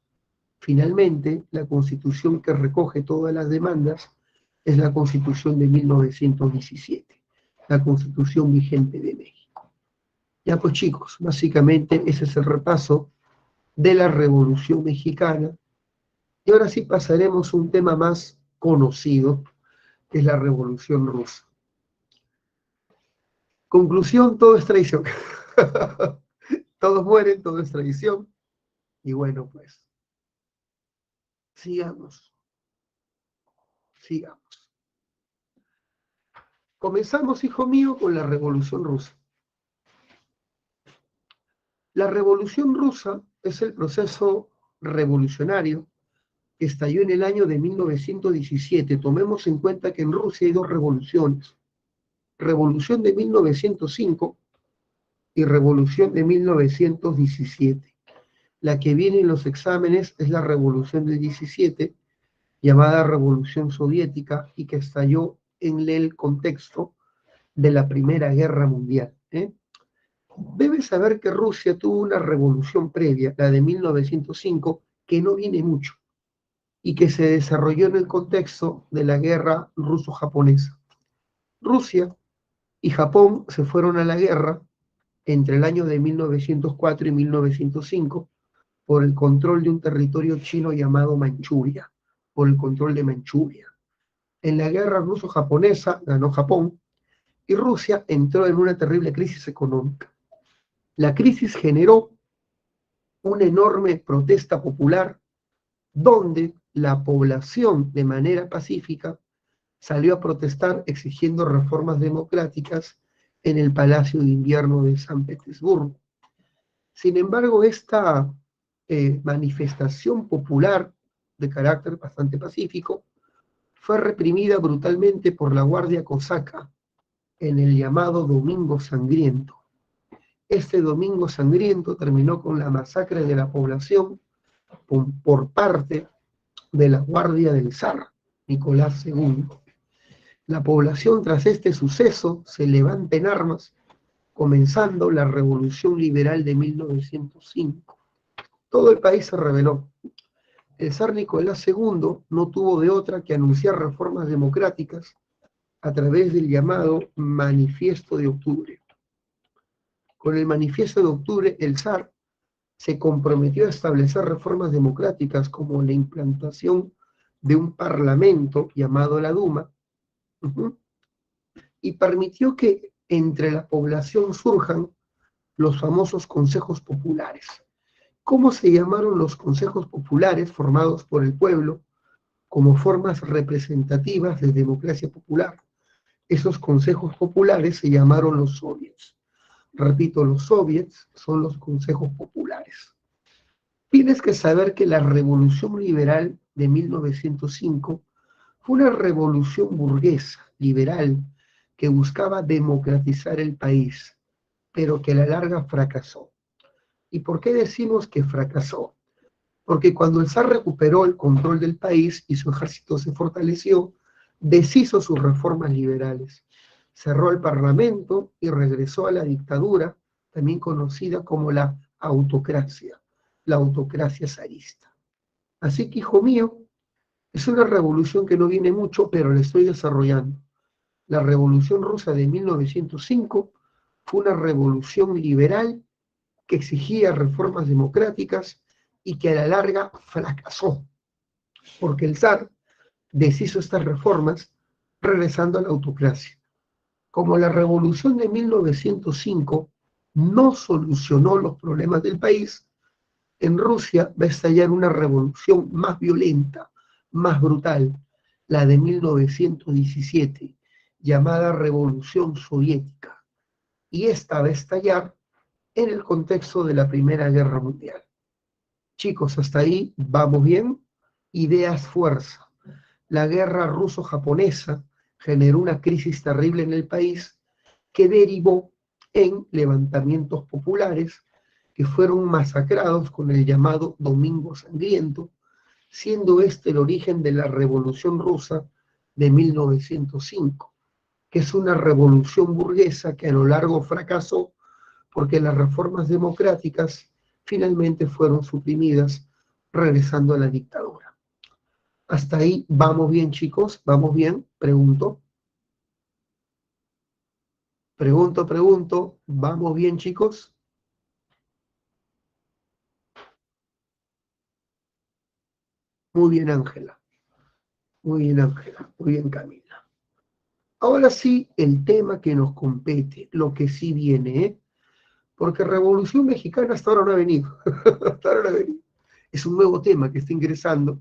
Finalmente, la constitución que recoge todas las demandas es la Constitución de 1917, la Constitución vigente de México. Ya pues chicos, básicamente ese es el repaso de la Revolución Mexicana. Y ahora sí pasaremos a un tema más conocido, que es la Revolución Rusa. Conclusión, todo es traición. Todos mueren, todo es traición. Y bueno, pues, sigamos. Comenzamos, hijo mío, con la Revolución Rusa. La Revolución Rusa es el proceso revolucionario que estalló en el año de 1917. Tomemos en cuenta que en Rusia hay dos revoluciones. Revolución de 1905 y Revolución de 1917. La que viene en los exámenes es la Revolución del 17, llamada Revolución Soviética, y que estalló en el contexto de la Primera Guerra Mundial. Debes saber que Rusia tuvo una revolución previa, la de 1905, que no viene mucho y que se desarrolló en el contexto de la guerra ruso-japonesa. Rusia y Japón se fueron a la guerra entre el año de 1904 y 1905 por el control de un territorio chino llamado Manchuria, por el control de Manchuria. En la guerra ruso-japonesa ganó Japón y Rusia entró en una terrible crisis económica. La crisis generó una enorme protesta popular donde la población de manera pacífica salió a protestar exigiendo reformas democráticas en el Palacio de Invierno de San Petersburgo. Sin embargo, esta manifestación popular de carácter bastante pacífico fue reprimida brutalmente por la Guardia Cosaca en el llamado Domingo Sangriento. Este Domingo Sangriento terminó con la masacre de la población por parte de la Guardia del Zar, Nicolás II. La población tras este suceso se levanta en armas, comenzando la Revolución Liberal de 1905. Todo el país se rebeló. El zar Nicolás II no tuvo de otra que anunciar reformas democráticas a través del llamado Manifiesto de Octubre. Con el Manifiesto de Octubre, el zar se comprometió a establecer reformas democráticas como la implantación de un parlamento llamado la Duma, y permitió que entre la población surjan los famosos consejos populares. ¿Cómo se llamaron los consejos populares formados por el pueblo como formas representativas de democracia popular? Esos consejos populares se llamaron los soviets. Repito, los soviets son los consejos populares. Tienes que saber que la revolución liberal de 1905 fue una revolución burguesa, liberal, que buscaba democratizar el país, pero que a la larga fracasó. ¿Y por qué decimos que fracasó? Porque cuando el zar recuperó el control del país y su ejército se fortaleció, deshizo sus reformas liberales, cerró el parlamento y regresó a la dictadura, también conocida como la autocracia zarista. Así que, hijo mío, es una revolución que no viene mucho, pero la estoy desarrollando. La revolución rusa de 1905 fue una revolución liberal que exigía reformas democráticas y que a la larga fracasó, porque el zar deshizo estas reformas regresando a la autocracia. Como la revolución de 1905 no solucionó los problemas del país, en Rusia va a estallar una revolución más violenta, más brutal, la de 1917, llamada Revolución Soviética. Y esta va a estallar en el contexto de la Primera Guerra Mundial. Chicos, hasta ahí vamos bien. Ideas fuerza. La guerra ruso-japonesa generó una crisis terrible en el país que derivó en levantamientos populares que fueron masacrados con el llamado Domingo Sangriento, siendo este el origen de la Revolución Rusa de 1905, que es una revolución burguesa que a lo largo fracasó porque las reformas democráticas finalmente fueron suprimidas, regresando a la dictadura. Hasta ahí vamos bien, chicos, vamos bien, pregunto. Pregunto, ¿vamos bien, chicos? Muy bien, Ángela. Muy bien, Ángela. Muy bien, Camila. Ahora sí, el tema que nos compete, lo que sí viene, ¿eh? Porque Revolución Mexicana hasta ahora no ha venido. Hasta ahora no ha venido. Es un nuevo tema que está ingresando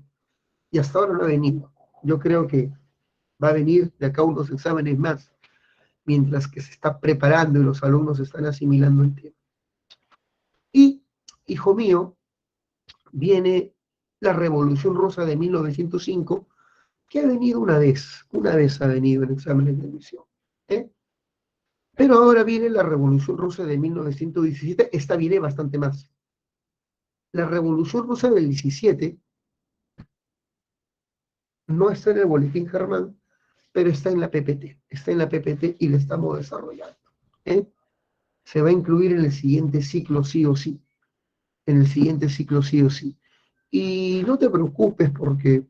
y hasta ahora no ha venido. Yo creo que va a venir de acá unos exámenes más, mientras que se está preparando y los alumnos están asimilando el tema. Y, hijo mío, viene la Revolución Rosa de 1905, que ha venido una vez ha venido en exámenes de admisión. ¿Eh? Pero ahora viene la Revolución Rusa de 1917, esta viene bastante más. La Revolución Rusa del 17 no está en el Boletín Germán, pero está en la PPT y la estamos desarrollando. ¿Eh? se va a incluir en el siguiente ciclo sí o sí. En el siguiente ciclo sí o sí. Y no te preocupes porque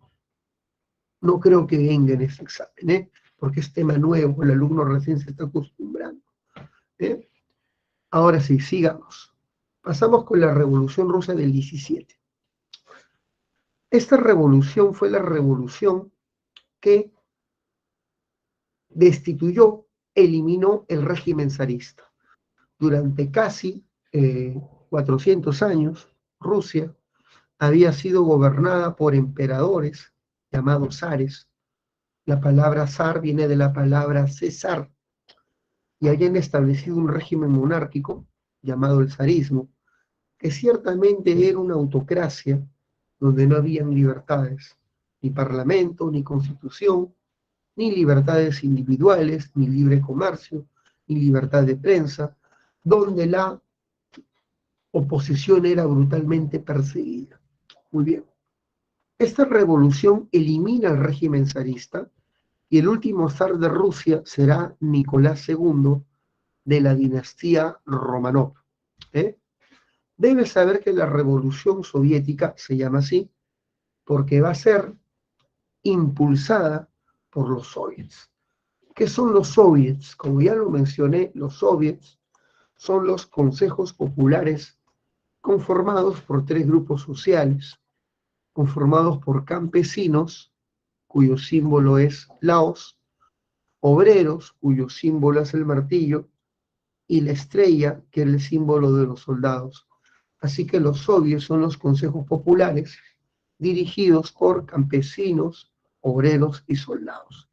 no creo que venga en ese examen, ¿eh? Porque es tema nuevo, el alumno recién se está acostumbrando, ¿eh? Ahora sí, sigamos. Pasamos con la Revolución Rusa del 17. Esta revolución fue la revolución que destituyó, eliminó el régimen zarista. Durante casi 400 años, Rusia había sido gobernada por emperadores llamados zares. La palabra zar viene de la palabra César, y habían establecido un régimen monárquico llamado el zarismo, que ciertamente era una autocracia donde no habían libertades, ni parlamento, ni constitución, ni libertades individuales, ni libre comercio, ni libertad de prensa, donde la oposición era brutalmente perseguida. Muy bien. Esta revolución elimina el régimen zarista y el último zar de Rusia será Nicolás II de la dinastía Romanov. ¿Eh? Debes saber que la revolución soviética se llama así porque va a ser impulsada por los soviets. ¿Qué son los soviets? Como ya lo mencioné, los soviets son los consejos populares conformados por tres grupos sociales, conformados por campesinos, cuyo símbolo es la hoz, obreros, cuyo símbolo es el martillo, y la estrella, que es el símbolo de los soldados. Así que los soviets son los consejos populares dirigidos por campesinos, obreros y soldados.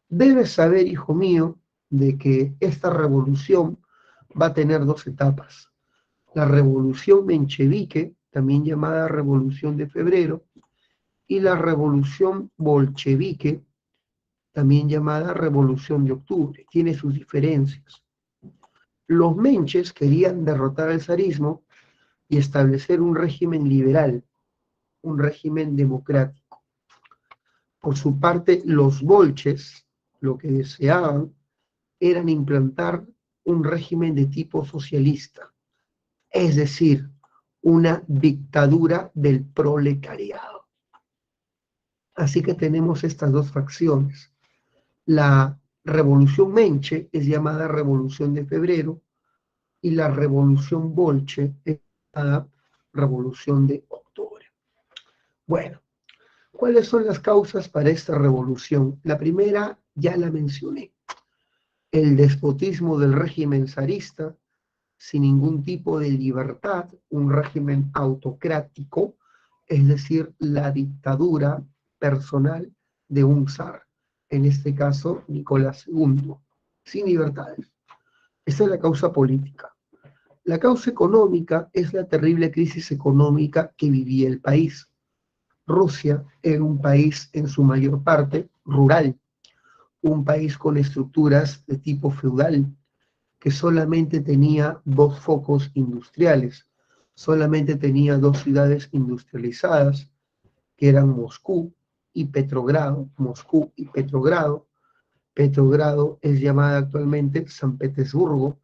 Debes saber, hijo mío, de que esta revolución va a tener dos etapas. La revolución menchevique, también llamada revolución de febrero, y la revolución bolchevique, también llamada revolución de octubre. Tiene sus diferencias. Los menches querían derrotar al zarismo y establecer un régimen liberal, un régimen democrático. Por su parte, los bolches lo que deseaban eran implantar un régimen de tipo socialista, es decir, una dictadura del proletariado. Así que tenemos estas dos facciones. La revolución menche es llamada revolución de febrero y la revolución bolche es llamada revolución de octubre. Bueno, ¿cuáles son las causas para esta revolución? La primera ya la mencioné, el despotismo del régimen zarista, sin ningún tipo de libertad, un régimen autocrático, es decir, la dictadura personal de un zar, en este caso Nicolás II, sin libertades. Esa es la causa política. La causa económica es la terrible crisis económica que vivía el país. Rusia era un país en su mayor parte rural, un país con estructuras de tipo feudal, que solamente tenía dos focos industriales, solamente tenía dos ciudades industrializadas, que eran Moscú y Petrogrado. Moscú y Petrogrado. Petrogrado es llamada actualmente San Petersburgo,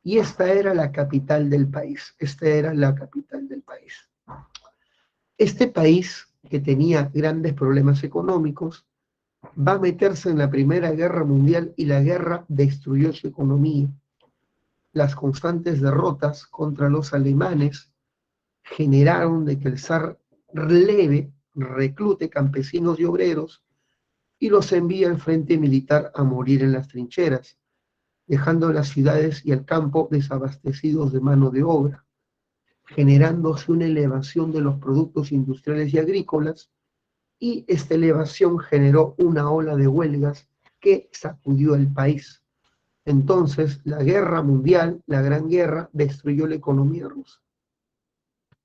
y esta era la capital del país. Esta era la capital del país. Este país, que tenía grandes problemas económicos, va a meterse en la Primera Guerra Mundial y la guerra destruyó su economía. Las constantes derrotas contra los alemanes generaron de que el zar leve reclute campesinos y obreros y los envía al frente militar a morir en las trincheras, dejando las ciudades y el campo desabastecidos de mano de obra, generándose una elevación de los productos industriales y agrícolas, y esta elevación generó una ola de huelgas que sacudió el país. Entonces, la guerra mundial, la Gran Guerra, destruyó la economía rusa.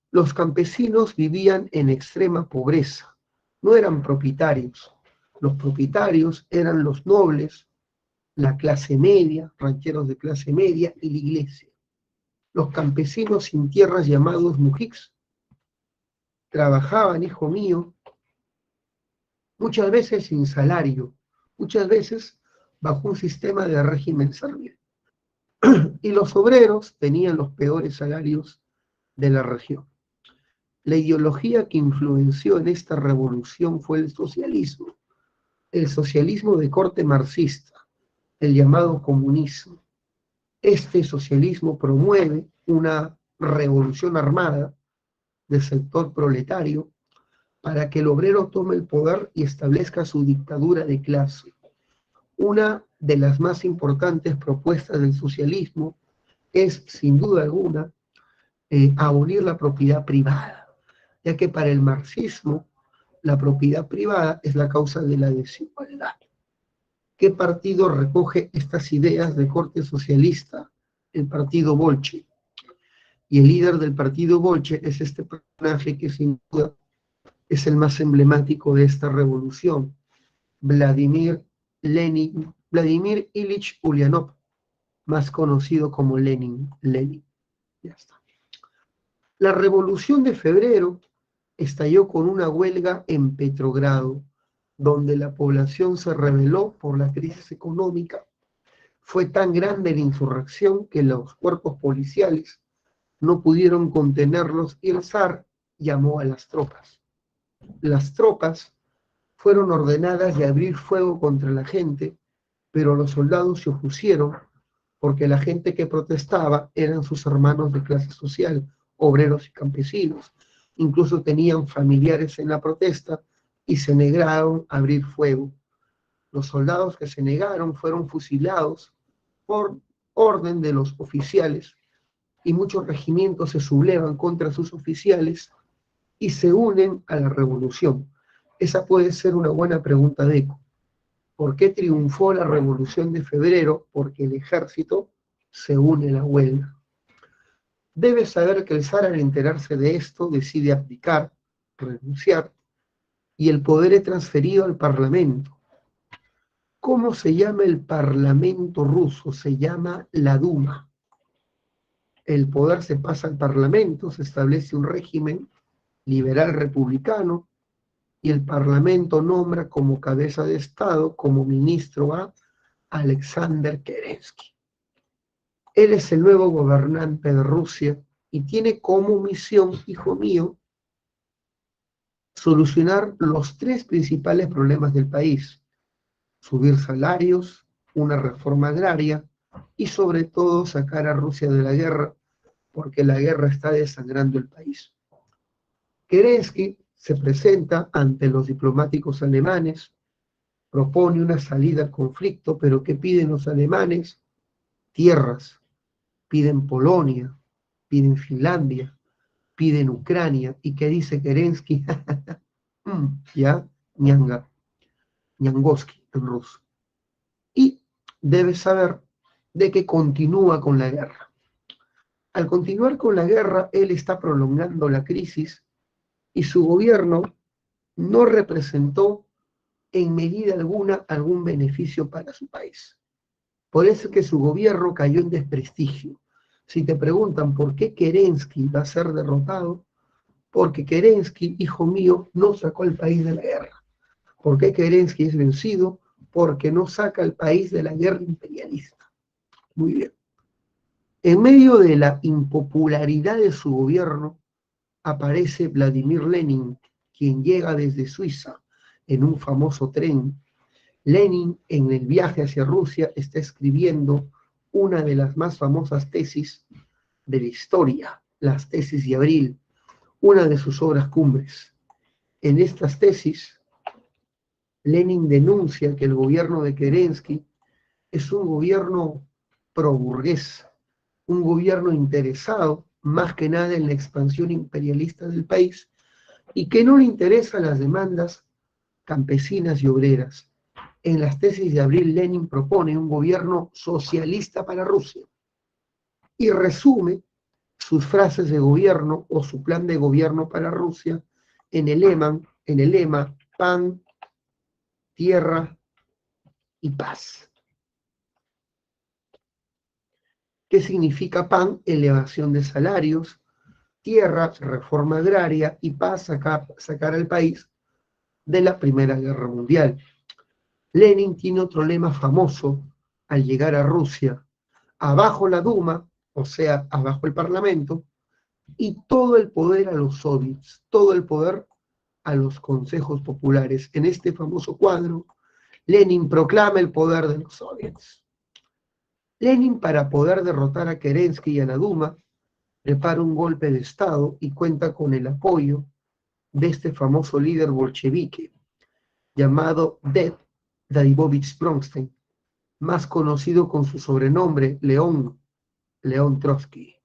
Los campesinos vivían en extrema pobreza, no eran propietarios. Los propietarios eran los nobles, la clase media, rancheros de clase media y la iglesia. Los campesinos sin tierras llamados mujiks trabajaban, hijo mío, muchas veces sin salario, muchas veces bajo un sistema de régimen servil. y los obreros tenían los peores salarios de la región. La ideología que influenció en esta revolución fue el socialismo de corte marxista, el llamado comunismo. Este socialismo promueve una revolución armada del sector proletario para que el obrero tome el poder y establezca su dictadura de clase. Una de las más importantes propuestas del socialismo es, sin duda alguna, abolir la propiedad privada, ya que para el marxismo la propiedad privada es la causa de la desigualdad. ¿Qué partido recoge estas ideas de corte socialista? El partido Bolche. Y el líder del partido Bolche es este personaje que sin duda es el más emblemático de esta revolución, Vladimir Ilich Ulyanov, más conocido como Lenin. Ya está. La revolución de febrero estalló con una huelga en Petrogrado, donde la población se rebeló por la crisis económica. Fue tan grande la insurrección que los cuerpos policiales no pudieron contenerlos y el zar llamó a las tropas. Las tropas fueron ordenadas de abrir fuego contra la gente, pero los soldados se opusieron porque la gente que protestaba eran sus hermanos de clase social, obreros y campesinos. Incluso tenían familiares en la protesta y se negaron a abrir fuego. Los soldados que se negaron fueron fusilados por orden de los oficiales y muchos regimientos se sublevan contra sus oficiales y se unen a la revolución. Esa puede ser una buena pregunta de Eco. ¿Por qué triunfó la revolución de febrero? Porque el ejército se une a la huelga. Debes saber que el zar al enterarse de esto decide abdicar, renunciar, y el poder es transferido al parlamento. ¿Cómo se llama el parlamento ruso? Se llama la Duma. El poder se pasa al parlamento, se establece un régimen liberal republicano, y el parlamento nombra como cabeza de Estado, como ministro a Alexander Kerensky. Él es el nuevo gobernante de Rusia y tiene como misión, hijo mío, solucionar los tres principales problemas del país: subir salarios, una reforma agraria y sobre todo sacar a Rusia de la guerra, porque la guerra está desangrando el país. Kerensky se presenta ante los diplomáticos alemanes, propone una salida al conflicto, pero ¿qué piden los alemanes? Tierras, piden Polonia, piden Finlandia, piden Ucrania. ¿Y qué dice Kerensky? Ya, ñanga, ñangoski en ruso. Y debes saber de que continúa con la guerra. Al continuar con la guerra, él está prolongando la crisis y su gobierno no representó en medida alguna algún beneficio para su país. Por eso es que su gobierno cayó en desprestigio. Si te preguntan por qué Kerensky va a ser derrotado, porque Kerensky, hijo mío, no sacó al país de la guerra. ¿Por qué Kerensky es vencido? Porque no saca al país de la guerra imperialista. Muy bien. En medio de la impopularidad de su gobierno, aparece Vladimir Lenin, quien llega desde Suiza en un famoso tren. Lenin, en el viaje hacia Rusia, está escribiendo una de las más famosas tesis de la historia, las tesis de Abril, una de sus obras cumbres. En estas tesis, Lenin denuncia que el gobierno de Kerensky es un gobierno pro-burgués, un gobierno interesado más que nada en la expansión imperialista del país y que no le interesan las demandas campesinas y obreras. En las tesis de Abril, Lenin propone un gobierno socialista para Rusia y resume sus frases de gobierno o su plan de gobierno para Rusia en el lema pan, tierra y paz. ¿Qué significa pan? Elevación de salarios, tierra, reforma agraria y paz, sacar al país de la Primera Guerra Mundial. Lenin tiene otro lema famoso al llegar a Rusia: abajo la Duma, o sea, abajo el Parlamento, y todo el poder a los soviets, todo el poder a los consejos populares. En este famoso cuadro, Lenin proclama el poder de los soviets. Lenin, para poder derrotar a Kerensky y a la Duma, prepara un golpe de Estado y cuenta con el apoyo de este famoso líder bolchevique llamado Lev Davidovich Bronstein, más conocido con su sobrenombre León Trotsky.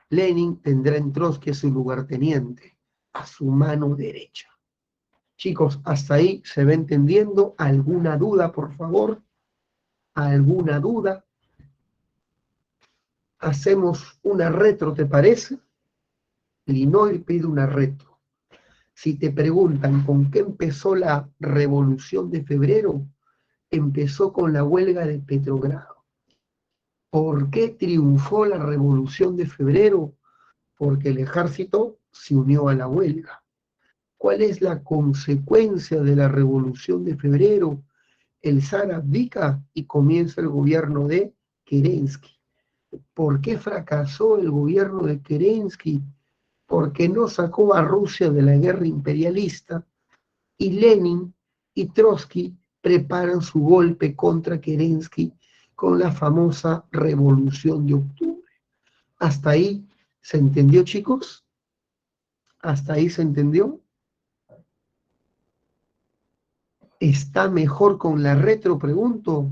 Lenin tendrá en Trotsky a su lugarteniente, a su mano derecha. Chicos, hasta ahí se va entendiendo. ¿Alguna duda, por favor? ¿Alguna duda? Hacemos una retro, ¿te parece? Linoir pide una retro. Si te preguntan con qué empezó la Revolución de Febrero, empezó con la huelga de Petrogrado. ¿Por qué triunfó la Revolución de Febrero? Porque el ejército se unió a la huelga. ¿Cuál es la consecuencia de la Revolución de Febrero? El zar abdica y comienza el gobierno de Kerensky. ¿Por qué fracasó el gobierno de Kerensky? Porque no sacó a Rusia de la guerra imperialista y Lenin y Trotsky preparan su golpe contra Kerensky con la famosa Revolución de Octubre. ¿Hasta ahí se entendió, chicos? ¿Hasta ahí se entendió? ¿Está mejor con la retro? Pregunto.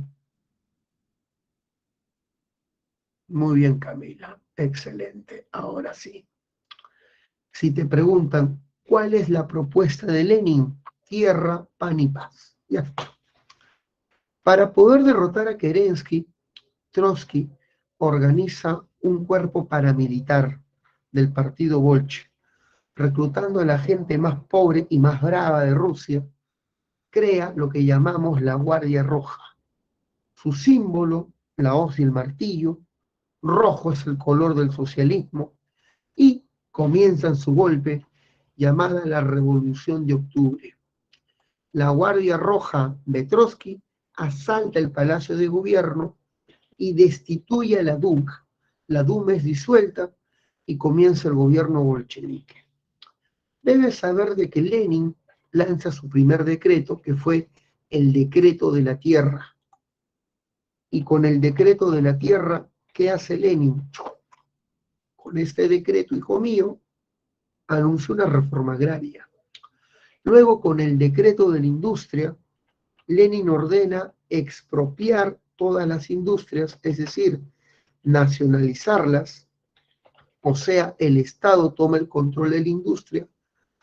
Muy bien, Camila. Excelente. Ahora sí. Si te preguntan, ¿cuál es la propuesta de Lenin? Tierra, pan y paz. Ya está. Para poder derrotar a Kerensky, Trotsky organiza un cuerpo paramilitar del partido Bolche, reclutando a la gente más pobre y más brava de Rusia, crea lo que llamamos la Guardia Roja. Su símbolo, la hoz y el martillo, rojo es el color del socialismo, y comienzan su golpe llamada la Revolución de Octubre. La Guardia Roja de Trotsky asalta el Palacio de Gobierno y destituye a la Duma. La Duma es disuelta y comienza el gobierno bolchevique. Debes saber de que Lenin lanza su primer decreto, que fue el decreto de la tierra. Y con el decreto de la tierra, ¿qué hace Lenin? Con este decreto, hijo mío, anunció una reforma agraria. Luego, con el decreto de la industria, Lenin ordena expropiar todas las industrias, es decir, nacionalizarlas, o sea, el Estado toma el control de la industria,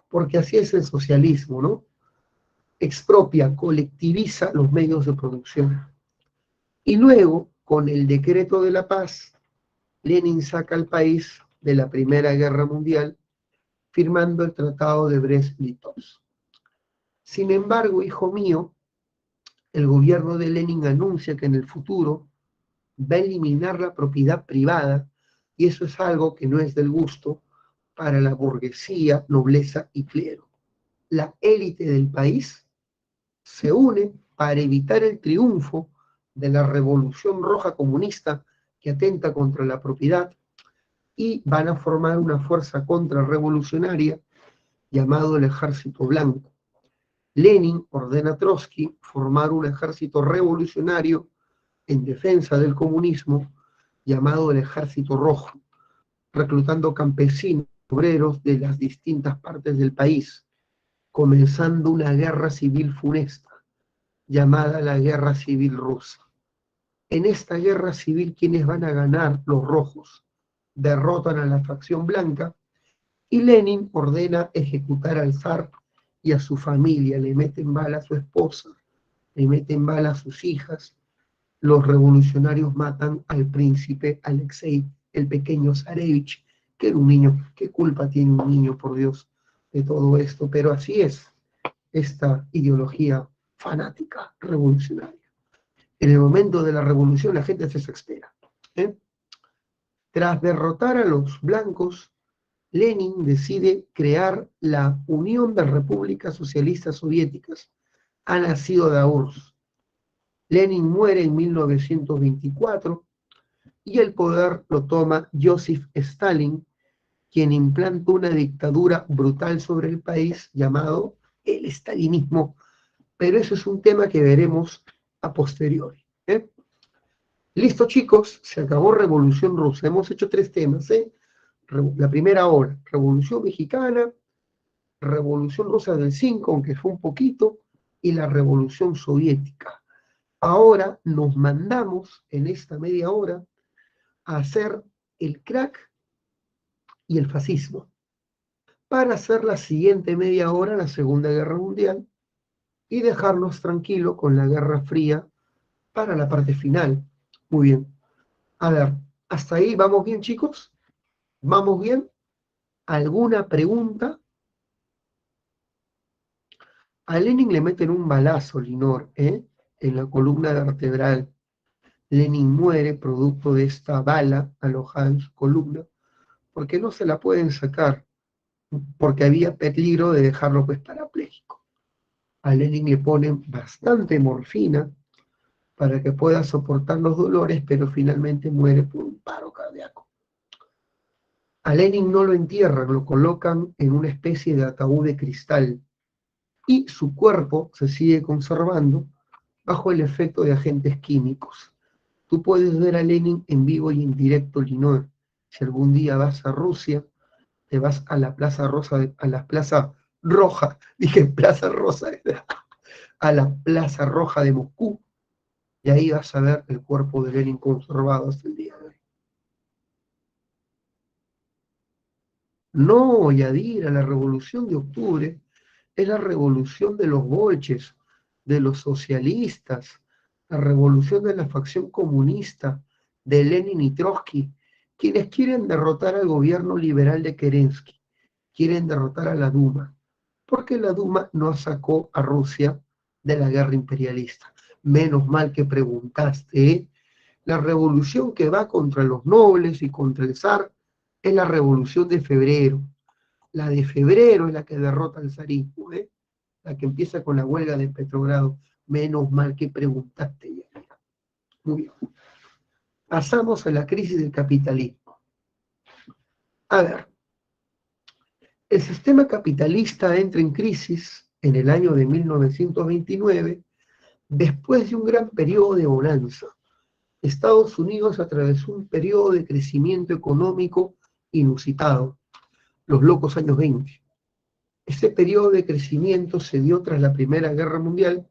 porque así es el socialismo, ¿no? Expropia, colectiviza los medios de producción. Y luego, con el decreto de la paz, Lenin saca al país de la Primera Guerra Mundial, firmando el Tratado de Brest-Litovsk. Sin embargo, hijo mío, el gobierno de Lenin anuncia que en el futuro va a eliminar la propiedad privada, y eso es algo que no es del gusto para la burguesía, nobleza y clero. La élite del país se une para evitar el triunfo de la Revolución Roja Comunista que atenta contra la propiedad, y van a formar una fuerza contrarrevolucionaria llamado el Ejército Blanco. Lenin ordena a Trotsky formar un ejército revolucionario en defensa del comunismo llamado el Ejército Rojo, reclutando campesinos, obreros de las distintas partes del país, comenzando una guerra civil funesta llamada la Guerra Civil Rusa. En esta guerra civil, ¿quiénes van a ganar? Los rojos. Derrotan a la facción blanca y Lenin ordena ejecutar al zar y a su familia. Le meten bala a su esposa, le meten bala a sus hijas. Los revolucionarios matan al príncipe Alexei, el pequeño zarevich, que era un niño. ¿Qué culpa tiene un niño, por Dios, de todo esto? Pero así es esta ideología fanática revolucionaria. En el momento de la revolución la gente se desespera. ¿eh? Tras derrotar a los blancos, Lenin decide crear la Unión de Repúblicas Socialistas Soviéticas. Ha nacido de la URSS. Lenin muere en 1924 y el poder lo toma Joseph Stalin, quien implanta una dictadura brutal sobre el país llamado el estalinismo, pero eso es un tema que veremos a posteriori. Listo, chicos, se acabó Revolución Rusa. Hemos hecho 3 temas. La primera hora, Revolución Mexicana, Revolución Rusa del 5, aunque fue un poquito, y la Revolución Soviética. Ahora nos mandamos en esta media hora a hacer el crack y el fascismo, para hacer la siguiente media hora la Segunda Guerra Mundial y dejarnos tranquilo con la Guerra Fría para la parte final. Muy bien. A ver, ¿hasta ahí vamos bien, chicos? ¿Vamos bien? ¿Alguna pregunta? A Lenin le meten un balazo, Linor, en la columna vertebral. Lenin muere producto de esta bala alojada en su columna, porque no se la pueden sacar, porque había peligro de dejarlo pues parapléjico. A Lenin le ponen bastante morfina para que pueda soportar los dolores, pero finalmente muere por un paro cardíaco. A Lenin no lo entierran, lo colocan en una especie de ataúd de cristal y su cuerpo se sigue conservando bajo el efecto de agentes químicos. Tú puedes ver a Lenin en vivo y en directo, Linor. Si algún día vas a Rusia, te vas a la Plaza Rosa, a la Plaza Roja, dije Plaza Rosa, a la Plaza Roja de Moscú, y ahí vas a ver el cuerpo de Lenin conservado hasta el día de hoy. No, Yadira, la Revolución de Octubre es la revolución de los bolches, de los socialistas, la revolución de la facción comunista, de Lenin y Trotsky, quienes quieren derrotar al gobierno liberal de Kerensky, quieren derrotar a la Duma, porque la Duma no sacó a Rusia de la guerra imperialista. Menos mal que preguntaste, ¿eh? La revolución que va contra los nobles y contra el zar es la revolución de febrero. La de febrero es la que derrota al zarismo, ¿eh? La que empieza con la huelga de Petrogrado. Menos mal que preguntaste ya. Muy bien. Pasamos a la crisis del capitalismo. A ver, el sistema capitalista entra en crisis en el año de 1929, después de un gran periodo de bonanza. Estados Unidos atravesó un periodo de crecimiento económico inusitado, los locos años 20. Este periodo de crecimiento se dio tras la Primera Guerra Mundial,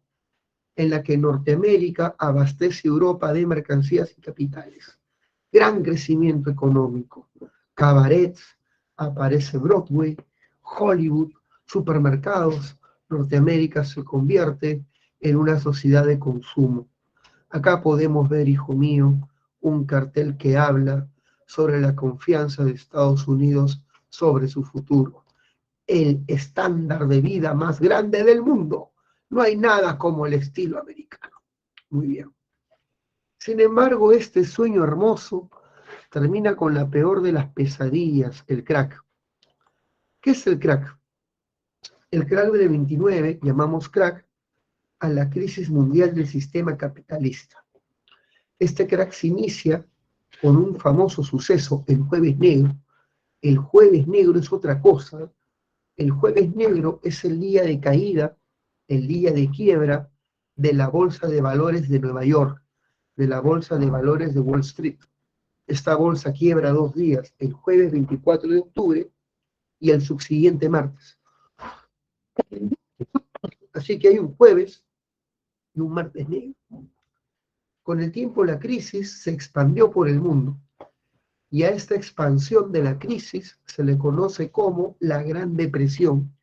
en la que Norteamérica abastece a Europa de mercancías y capitales. Gran crecimiento económico. Cabarets, aparece Broadway, Hollywood, supermercados. Norteamérica se convierte en una sociedad de consumo. Acá podemos ver, hijo mío, un cartel que habla sobre la confianza de Estados Unidos sobre su futuro. El estándar de vida más grande del mundo. No hay nada como el estilo americano. Muy bien. Sin embargo, este sueño hermoso termina con la peor de las pesadillas, el crack. ¿Qué es el crack? El crack del 29 llamamos crack a la crisis mundial del sistema capitalista. Este crack se inicia con un famoso suceso, el Jueves Negro. El Jueves Negro es otra cosa. El Jueves Negro es el día de caída, el día de quiebra de la Bolsa de Valores de Nueva York, de la Bolsa de Valores de Wall Street. Esta bolsa quiebra 2 días, el jueves 24 de octubre y el subsiguiente martes. Así que hay un jueves y un martes negro. Con el tiempo la crisis se expandió por el mundo y a esta expansión de la crisis se le conoce como la Gran Depresión,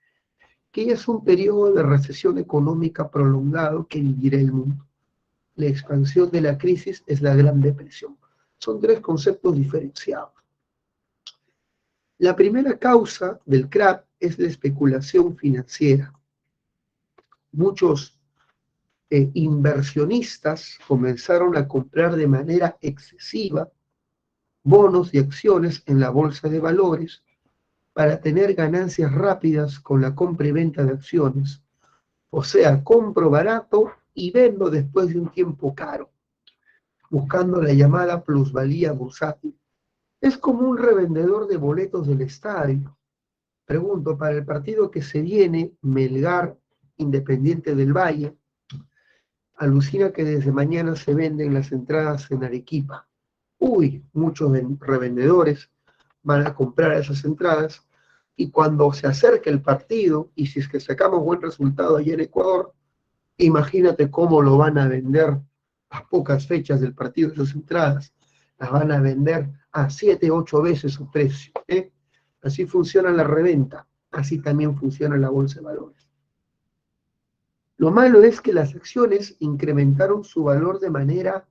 que es un periodo de recesión económica prolongado que vivirá el mundo. La expansión de la crisis es la Gran Depresión. Son 3 conceptos diferenciados. La primera causa del crack es la especulación financiera. Muchos inversionistas comenzaron a comprar de manera excesiva bonos y acciones en la bolsa de valores para tener ganancias rápidas con la compra y venta de acciones. O sea, compro barato y vendo después de un tiempo caro. buscando la llamada plusvalía bursátil. Es como un revendedor de boletos del estadio. Pregunto, para el partido que se viene, Melgar, Independiente del Valle, alucina que desde mañana se venden las entradas en Arequipa. Uy, muchos revendedores van a comprar esas entradas y cuando se acerque el partido, y si es que sacamos buen resultado allá en Ecuador, imagínate cómo lo van a vender a pocas fechas del partido esas entradas. Las van a vender a 7, 8 veces su precio. Así funciona la reventa, así también funciona la bolsa de valores. Lo malo es que las acciones incrementaron su valor de manera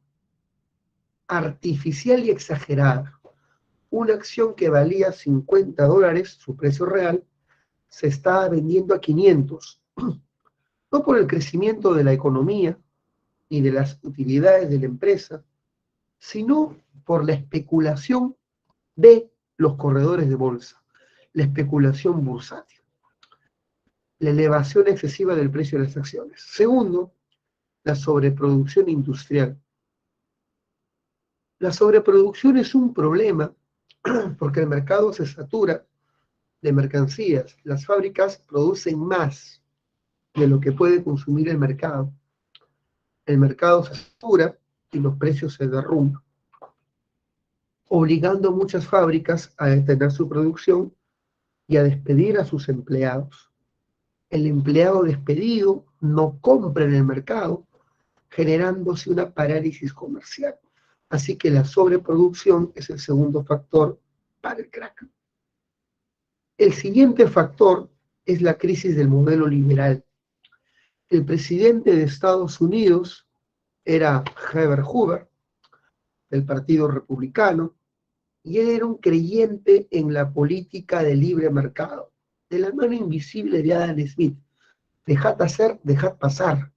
artificial y exagerada. Una acción que valía $50, su precio real, se está vendiendo a 500. No por el crecimiento de la economía ni de las utilidades de la empresa, sino por la especulación de los corredores de bolsa, la especulación bursátil, la elevación excesiva del precio de las acciones. Segundo, la sobreproducción industrial. La sobreproducción es un problema porque el mercado se satura de mercancías. Las fábricas producen más de lo que puede consumir el mercado. El mercado se satura y los precios se derrumban, obligando a muchas fábricas a detener su producción y a despedir a sus empleados. El empleado despedido no compra en el mercado, generándose una parálisis comercial. Así que la sobreproducción es el segundo factor para el crack. El siguiente factor es la crisis del modelo liberal. El presidente de Estados Unidos era Herbert Hoover, del Partido Republicano, y él era un creyente en la política de libre mercado, de la mano invisible de Adam Smith. Dejad hacer, dejad pasar.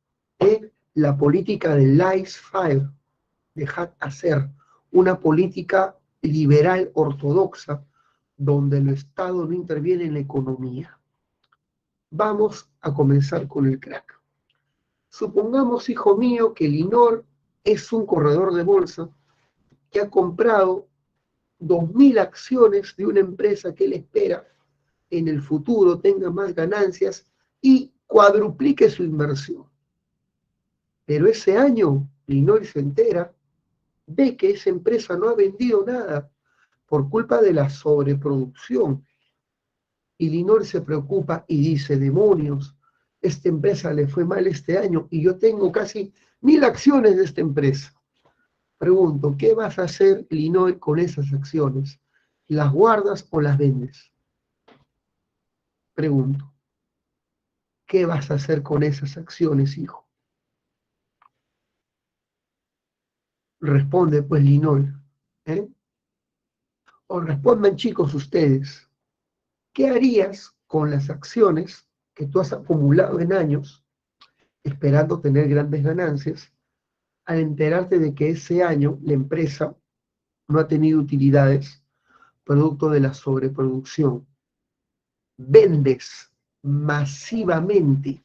La política de laissez-faire, dejad hacer. Una política liberal ortodoxa donde el Estado no interviene en la economía. Vamos a comenzar con el crack. Supongamos, hijo mío, que Linor es un corredor de bolsa que ha comprado 2.000 acciones de una empresa que él espera en el futuro tenga más ganancias y cuadruplique su inversión. Pero ese año Linor se entera, ve que esa empresa no ha vendido nada por culpa de la sobreproducción. Y Linor se preocupa y dice, demonios, esta empresa le fue mal este año y yo tengo casi 1.000 acciones de esta empresa. Pregunto, ¿qué vas a hacer, Linor, con esas acciones? ¿Las guardas o las vendes? Pregunto, ¿qué vas a hacer con esas acciones, hijo? Responde pues Linor. O respondan, chicos, ustedes. ¿Qué harías con las acciones que tú has acumulado en años esperando tener grandes ganancias al enterarte de que ese año la empresa no ha tenido utilidades producto de la sobreproducción? Vendes masivamente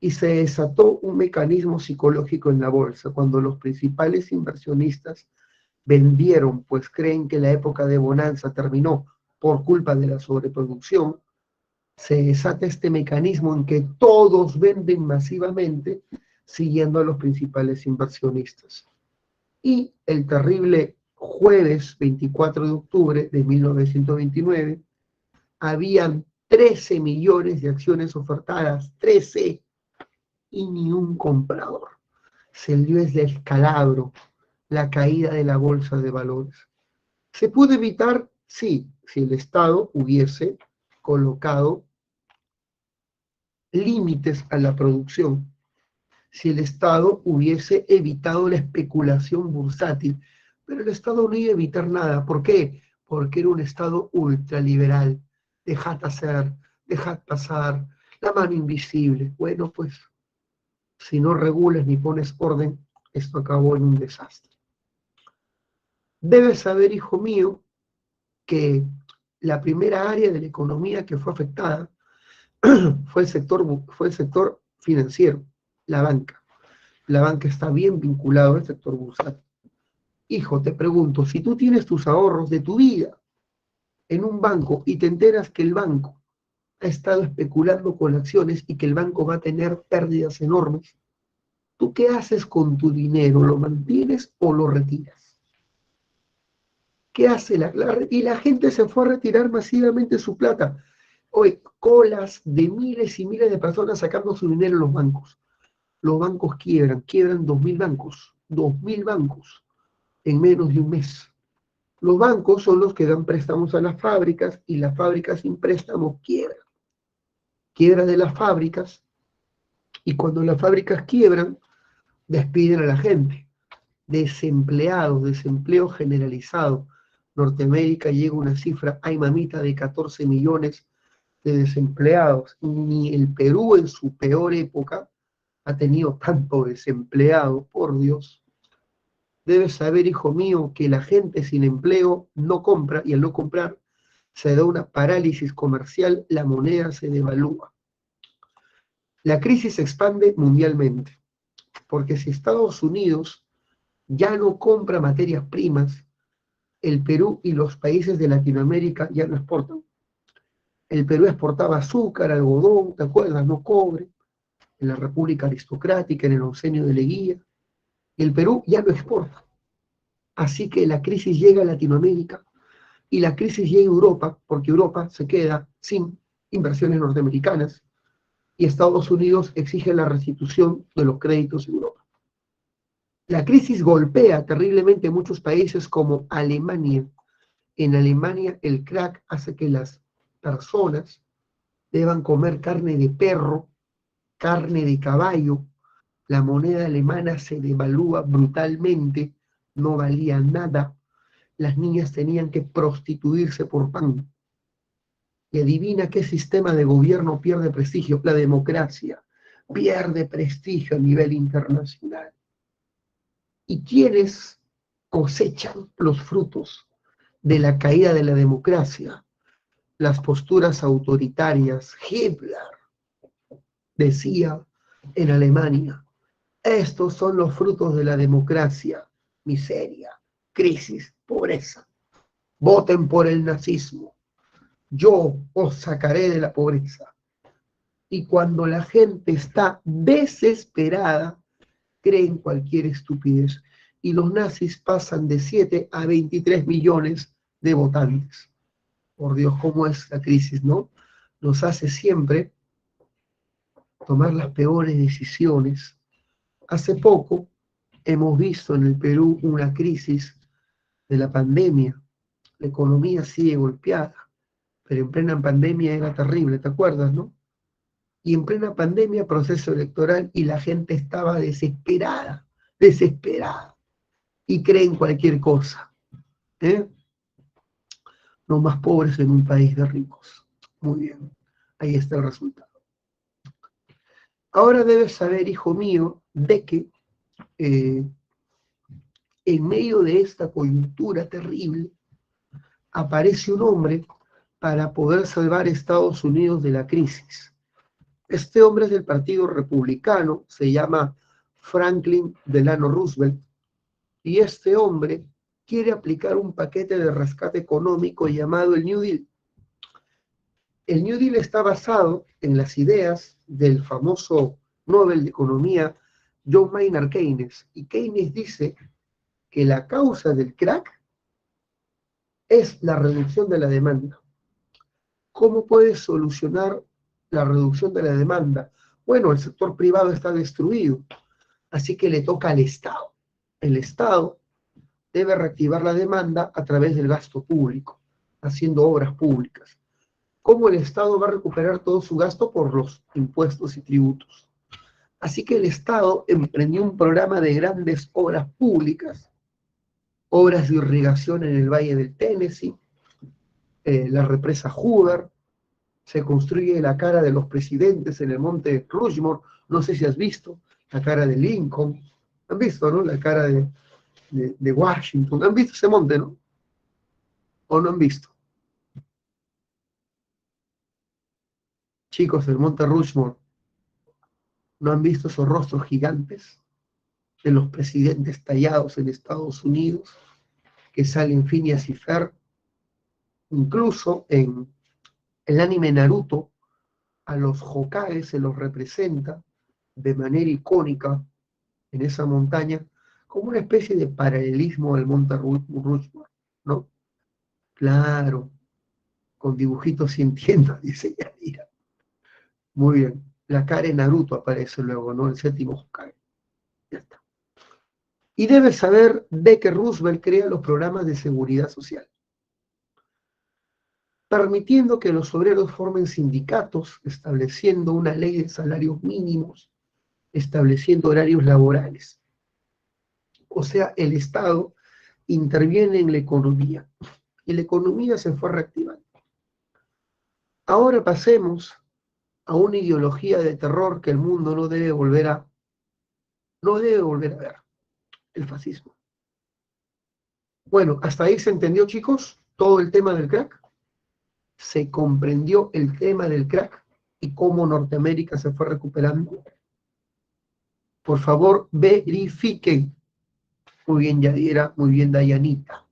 y se desató un mecanismo psicológico en la bolsa cuando los principales inversionistas vendieron, pues creen que la época de bonanza terminó por culpa de la sobreproducción. Se desata este mecanismo en que todos venden masivamente siguiendo a los principales inversionistas. Y el terrible jueves 24 de octubre de 1929, habían 13 millones de acciones ofertadas, 13, y ni un comprador. Se dio el descalabro, la caída de la bolsa de valores. ¿Se pudo evitar? Sí, si el Estado hubiese colocado límites a la producción, si el Estado hubiese evitado la especulación bursátil, pero el Estado no iba a evitar nada. ¿Por qué? Porque era un Estado ultraliberal. Dejad hacer, dejad pasar, la mano invisible. Bueno, pues, si no regulas ni pones orden, esto acabó en un desastre. Debes saber, hijo mío, que la primera área de la economía que fue afectada fue el sector financiero, la banca. La banca está bien vinculada al sector bursátil. Hijo, te pregunto, si tú tienes tus ahorros de tu vida en un banco y te enteras que el banco ha estado especulando con acciones y que el banco va a tener pérdidas enormes, ¿tú qué haces con tu dinero? ¿Lo mantienes o lo retiras? ¿Qué hace y la gente se fue a retirar masivamente su plata? Hoy, colas de miles y miles de personas sacando su dinero en los bancos. Los bancos quiebran 2.000 bancos en menos de un mes. Los bancos son los que dan préstamos a las fábricas y las fábricas sin préstamos quiebran. Quiebra de las fábricas y cuando las fábricas quiebran, despiden a la gente. Desempleados, desempleo generalizado. Norteamérica llega a una cifra, ay mamita, de 14 millones de desempleados. Ni el Perú en su peor época ha tenido tanto desempleado, por Dios. Debes saber, hijo mío, que la gente sin empleo no compra y al no comprar se da una parálisis comercial, la moneda se devalúa. La crisis se expande mundialmente, porque si Estados Unidos ya no compra materias primas, el Perú y los países de Latinoamérica ya no exportan. El Perú exportaba azúcar, algodón, ¿te acuerdas? No cobre, en la República Aristocrática, en el Oncenio de Leguía. El Perú ya no exporta. Así que la crisis llega a Latinoamérica y la crisis llega a Europa, porque Europa se queda sin inversiones norteamericanas y Estados Unidos exige la restitución de los créditos en Europa. La crisis golpea terriblemente muchos países como Alemania. En Alemania el crack hace que las personas deban comer carne de perro, carne de caballo. La moneda alemana se devalúa brutalmente, no valía nada. Las niñas tenían que prostituirse por pan. Y adivina qué sistema de gobierno pierde prestigio, la democracia. Pierde prestigio a nivel internacional. ¿Y quiénes cosechan los frutos de la caída de la democracia? Las posturas autoritarias. Hitler decía en Alemania, estos son los frutos de la democracia: miseria, crisis, pobreza. Voten por el nazismo. Yo os sacaré de la pobreza. Y cuando la gente está desesperada, creen cualquier estupidez. Y los nazis pasan de 7 a 23 millones de votantes. Por Dios, cómo es la crisis, ¿no? Nos hace siempre tomar las peores decisiones. Hace poco hemos visto en el Perú una crisis de la pandemia. La economía sigue golpeada, pero en plena pandemia era terrible, ¿te acuerdas, no? Y en plena pandemia, proceso electoral, y la gente estaba desesperada, desesperada, y creen cualquier cosa, ¿eh? Los más pobres en un país de ricos. Muy bien, ahí está el resultado. Ahora debes saber, hijo mío, de que en medio de esta coyuntura terrible, aparece un hombre para poder salvar a Estados Unidos de la crisis. Este hombre es del Partido Republicano, se llama Franklin Delano Roosevelt, y este hombre quiere aplicar un paquete de rescate económico llamado el New Deal. El New Deal está basado en las ideas del famoso Nobel de Economía John Maynard Keynes, y Keynes dice que la causa del crack es la reducción de la demanda. ¿Cómo puedes solucionar la reducción de la demanda? Bueno, el sector privado está destruido, así que le toca al Estado. El Estado debe reactivar la demanda a través del gasto público, haciendo obras públicas. ¿Cómo el Estado va a recuperar todo su gasto? Por los impuestos y tributos. Así que el Estado emprendió un programa de grandes obras públicas, obras de irrigación en el Valle del Tennessee, la represa Hoover, se construye la cara de los presidentes en el monte Rushmore. No sé si has visto la cara de Lincoln. ¿Han visto, no? La cara de Washington. ¿Han visto ese monte, no? ¿O no han visto? Chicos, el monte Rushmore, ¿no han visto esos rostros gigantes? de los presidentes tallados en Estados Unidos, que salen Phineas y Ferb. Incluso en el anime Naruto, a los Hokage se los representa de manera icónica en esa montaña, como una especie de paralelismo al monte Rushmore, ¿no? Claro, con dibujitos sin tiendas, dice Yadira. Muy bien. La cara de Naruto aparece luego, ¿no? El séptimo Hokage. Ya está. Y debes saber de que Roosevelt crea los programas de seguridad social, permitiendo que los obreros formen sindicatos, estableciendo una ley de salarios mínimos, estableciendo horarios laborales. O sea, el Estado interviene en la economía y la economía se fue reactivando. Ahora pasemos a una ideología de terror que el mundo no debe volver a ver, el fascismo. Bueno, hasta ahí se entendió, chicos, todo el tema del crack. Se comprendió el tema del crack y cómo Norteamérica se fue recuperando. Por favor, verifiquen. Muy bien, Yadira, muy bien, Dayanita.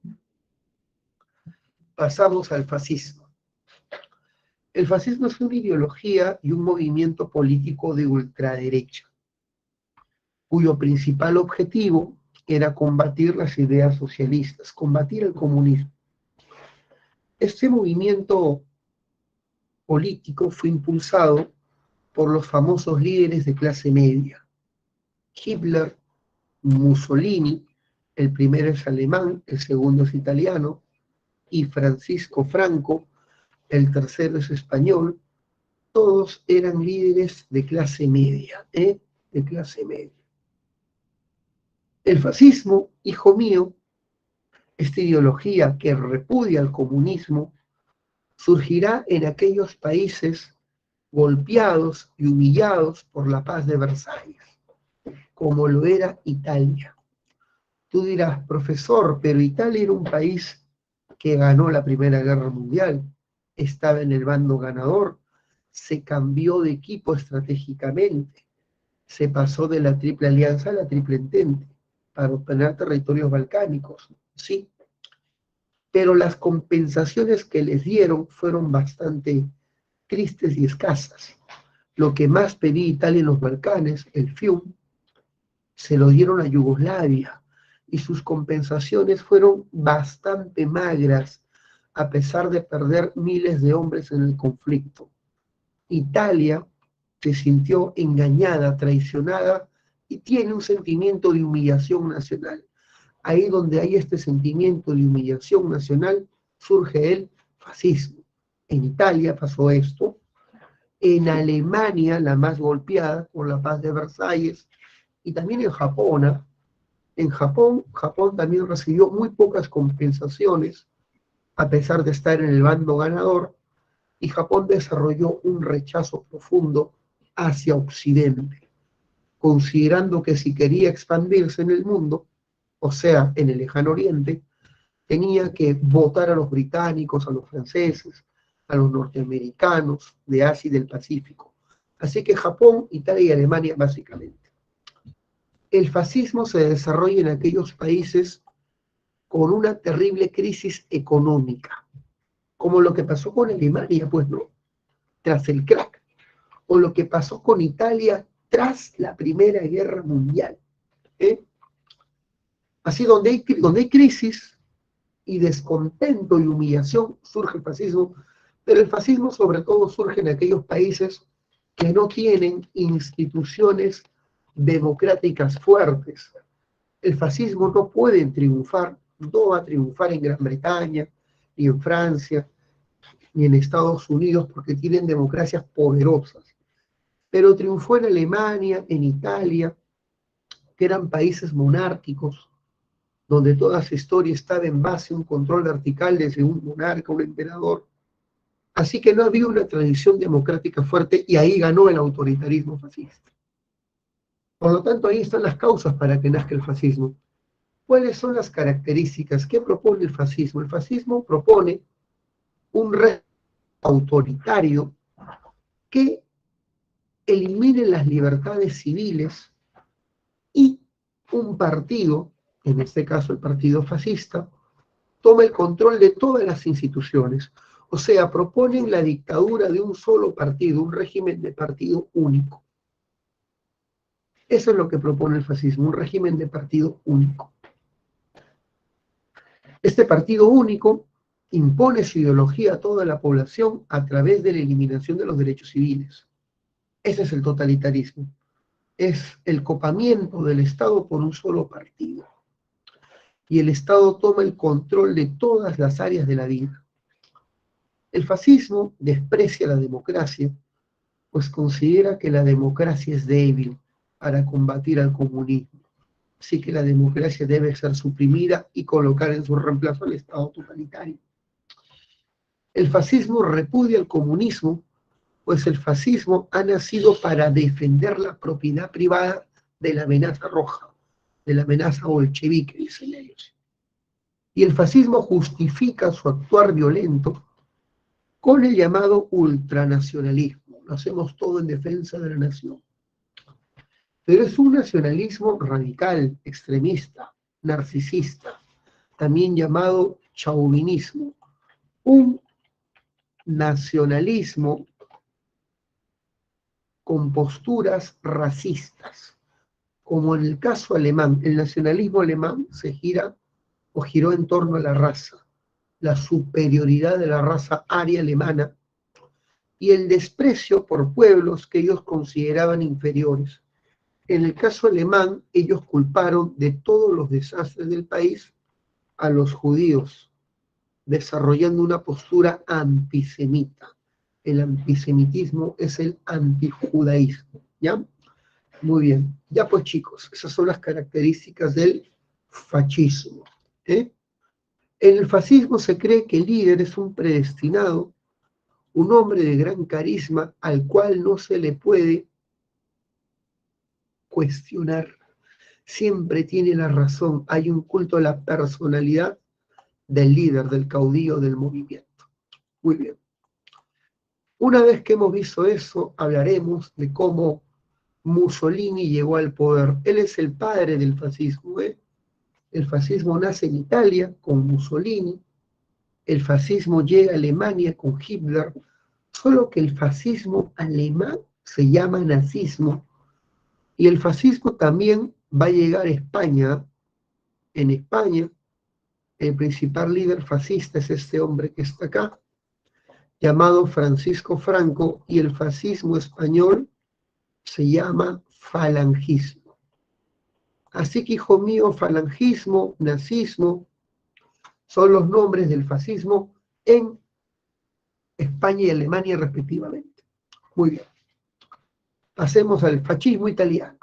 Pasamos al fascismo. El fascismo es una ideología y un movimiento político de ultraderecha, cuyo principal objetivo era combatir las ideas socialistas, combatir el comunismo. Este movimiento político fue impulsado por los famosos líderes de clase media. Hitler, Mussolini, el primero es alemán, el segundo es italiano, y Francisco Franco, el tercero es español. Todos eran líderes de clase media, de clase media. El fascismo, hijo mío, esta ideología que repudia al comunismo, surgirá en aquellos países golpeados y humillados por la paz de Versalles, como lo era Italia. Tú dirás, profesor, pero Italia era un país que ganó la Primera Guerra Mundial, estaba en el bando ganador, se cambió de equipo estratégicamente, se pasó de la Triple Alianza a la Triple Entente para obtener territorios balcánicos, sí, pero las compensaciones que les dieron fueron bastante tristes y escasas. Lo que más pedía Italia en los Balcanes, el FIUM, se lo dieron a Yugoslavia y sus compensaciones fueron bastante magras a pesar de perder miles de hombres en el conflicto. Italia se sintió engañada, traicionada y tiene un sentimiento de humillación nacional. Ahí donde hay este sentimiento de humillación nacional surge el fascismo. En Italia pasó esto, en Alemania, la más golpeada por la paz de Versalles, y también en Japón. En Japón también recibió muy pocas compensaciones, a pesar de estar en el bando ganador, y Japón desarrolló un rechazo profundo hacia Occidente, considerando que si quería expandirse en el mundo, o sea, en el lejano oriente, tenía que votar a los británicos, a los franceses, a los norteamericanos de Asia y del Pacífico. Así que Japón, Italia y Alemania básicamente. El fascismo se desarrolla en aquellos países con una terrible crisis económica, como lo que pasó con Alemania, pues no, tras el crack, o lo que pasó con Italia tras la Primera Guerra Mundial. Así donde hay crisis y descontento y humillación, surge el fascismo, pero el fascismo sobre todo surge en aquellos países que no tienen instituciones democráticas fuertes. El fascismo no puede triunfar, no va a triunfar en Gran Bretaña, ni en Francia, ni en Estados Unidos, porque tienen democracias poderosas. Pero triunfó en Alemania, en Italia, que eran países monárquicos, donde toda su historia estaba en base a un control vertical desde un monarca, un emperador. Así que no había una tradición democrática fuerte y ahí ganó el autoritarismo fascista. Por lo tanto, ahí están las causas para que nazca el fascismo. ¿Cuáles son las características? ¿Qué propone el fascismo? El fascismo propone un régimen autoritario que elimine las libertades civiles y un partido, en este caso el partido fascista, toma el control de todas las instituciones. O sea, proponen la dictadura de un solo partido, un régimen de partido único. Eso es lo que propone el fascismo, un régimen de partido único. Este partido único impone su ideología a toda la población a través de la eliminación de los derechos civiles. Ese es el totalitarismo. Es el copamiento del Estado por un solo partido. Y el Estado toma el control de todas las áreas de la vida. El fascismo desprecia la democracia, pues considera que la democracia es débil para combatir al comunismo. Así que la democracia debe ser suprimida y colocar en su reemplazo al Estado totalitario. El fascismo repudia el comunismo, pues el fascismo ha nacido para defender la propiedad privada de la amenaza roja, de la amenaza bolchevique, dicen ellos. Y el fascismo justifica su actuar violento con el llamado ultranacionalismo. Lo hacemos todo en defensa de la nación. Pero es un nacionalismo radical, extremista, narcisista, también llamado chauvinismo. Un nacionalismo con posturas racistas, como en el caso alemán. El nacionalismo alemán se gira o giró en torno a la raza, la superioridad de la raza aria alemana y el desprecio por pueblos que ellos consideraban inferiores. En el caso alemán, ellos culparon de todos los desastres del país a los judíos, desarrollando una postura antisemita. El antisemitismo es el antijudaísmo, ¿ya? Muy bien. Ya pues chicos, esas son las características del fascismo. ¿Eh? En el fascismo se cree que el líder es un predestinado, un hombre de gran carisma al cual no se le puede cuestionar. Siempre tiene la razón. Hay un culto a la personalidad del líder, del caudillo del movimiento. Muy bien. Una vez que hemos visto eso, hablaremos de cómo Mussolini llegó al poder. Él es el padre del fascismo. El fascismo nace en Italia con Mussolini. El fascismo llega a Alemania con Hitler. Solo que el fascismo alemán se llama nazismo. Y el fascismo también va a llegar a España. En España, el principal líder fascista es este hombre que está acá, llamado Francisco Franco, y el fascismo español se llama falangismo. Así que, hijo mío, falangismo, nazismo, son los nombres del fascismo en España y Alemania respectivamente. Muy bien. Pasemos al fascismo italiano.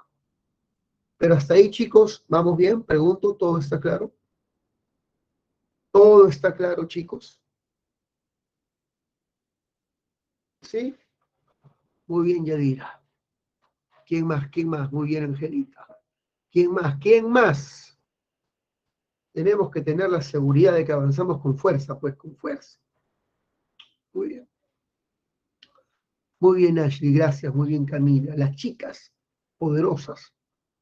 Pero hasta ahí, chicos, ¿vamos bien? Pregunto, ¿todo está claro? ¿Todo está claro, chicos? ¿Sí? Muy bien, Yadira. ¿Quién más? ¿Quién más? Muy bien, Angelita. ¿Quién más? ¿Quién más? Tenemos que tener la seguridad de que avanzamos con fuerza, pues con fuerza. Muy bien. Muy bien, Ashley, gracias. Muy bien, Camila. Las chicas poderosas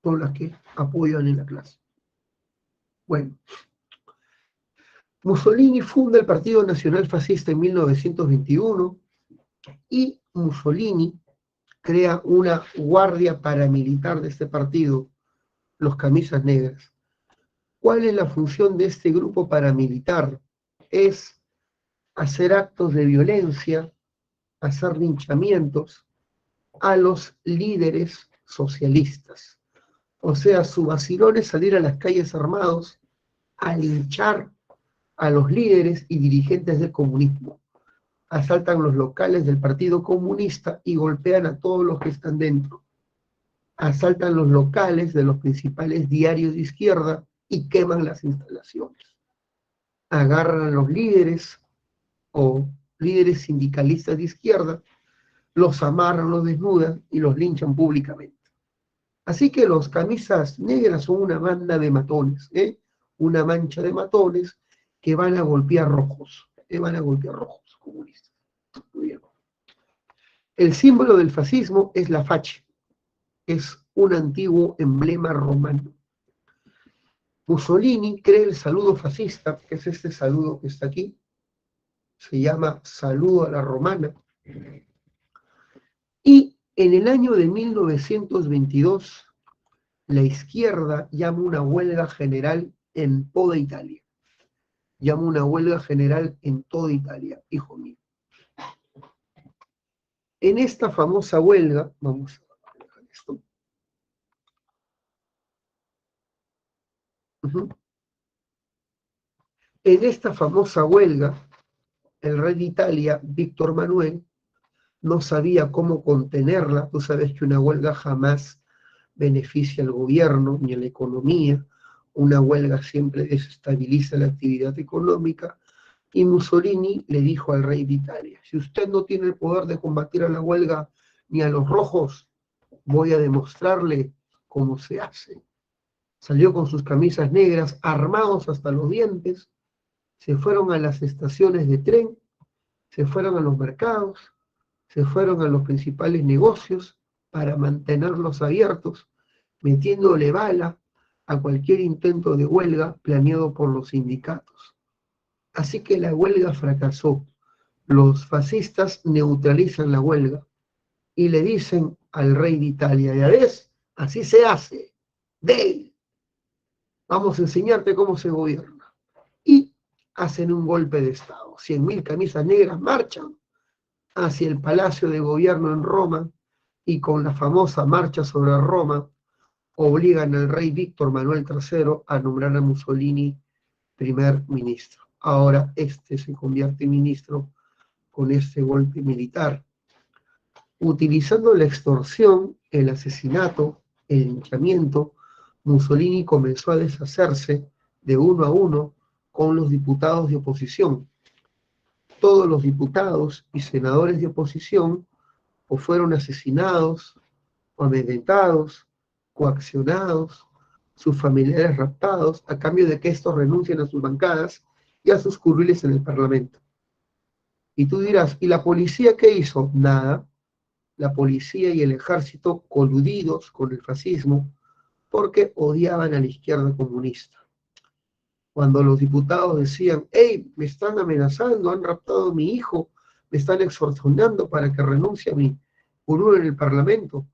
son las que apoyan en la clase. Bueno. Mussolini funda el Partido Nacional Fascista en 1921 y Mussolini crea una guardia paramilitar de este partido, los Camisas Negras. ¿Cuál es la función de este grupo paramilitar? Es hacer actos de violencia, hacer linchamientos a los líderes socialistas. O sea, su vacilón es salir a las calles armados a linchar a los líderes y dirigentes del comunismo. Asaltan los locales del Partido Comunista y golpean a todos los que están dentro. Asaltan los locales de los principales diarios de izquierda y queman las instalaciones. Agarran a los líderes o líderes sindicalistas de izquierda, los amarran, los desnudan y los linchan públicamente. Así que los Camisas Negras son una banda de matones, una mancha de matones que van a golpear rojos, comunistas. Muy bien. El símbolo del fascismo es la fache, es un antiguo emblema romano. Mussolini crea el saludo fascista, que es este saludo que está aquí, se llama saludo a la romana, y en el año de 1922 la izquierda llama una huelga general en toda Italia. Llama una huelga general en toda Italia, hijo mío. En esta famosa huelga, vamos a dejar esto. En esta famosa huelga, el rey de Italia, Víctor Manuel, no sabía cómo contenerla. Tú sabes que una huelga jamás beneficia al gobierno ni a la economía. Una huelga siempre desestabiliza la actividad económica. Y Mussolini le dijo al rey de Italia, si usted no tiene el poder de combatir a la huelga ni a los rojos, voy a demostrarle cómo se hace. Salió con sus camisas negras, armados hasta los dientes, se fueron a las estaciones de tren, se fueron a los mercados, se fueron a los principales negocios para mantenerlos abiertos, metiéndole bala a cualquier intento de huelga planeado por los sindicatos. Así que la huelga fracasó. Los fascistas neutralizan la huelga y le dicen al rey de Italia, ya ves, así se hace, ve, vamos a enseñarte cómo se gobierna. Y hacen un golpe de Estado. 100.000 camisas negras marchan hacia el Palacio de Gobierno en Roma y con la famosa marcha sobre Roma obligan al rey Víctor Manuel III a nombrar a Mussolini primer ministro. Ahora este se convierte en ministro con este golpe militar. Utilizando la extorsión, el asesinato, el linchamiento, Mussolini comenzó a deshacerse de uno a uno con los diputados de oposición. Todos los diputados y senadores de oposición o fueron asesinados, o amedrentados, coaccionados, sus familiares raptados, a cambio de que estos renuncien a sus bancadas y a sus curules en el Parlamento. Y tú dirás, ¿y la policía qué hizo? Nada. La policía y el ejército coludidos con el fascismo porque odiaban a la izquierda comunista. Cuando los diputados decían, hey, me están amenazando, han raptado a mi hijo, me están extorsionando para que renuncie a mi curul en el Parlamento,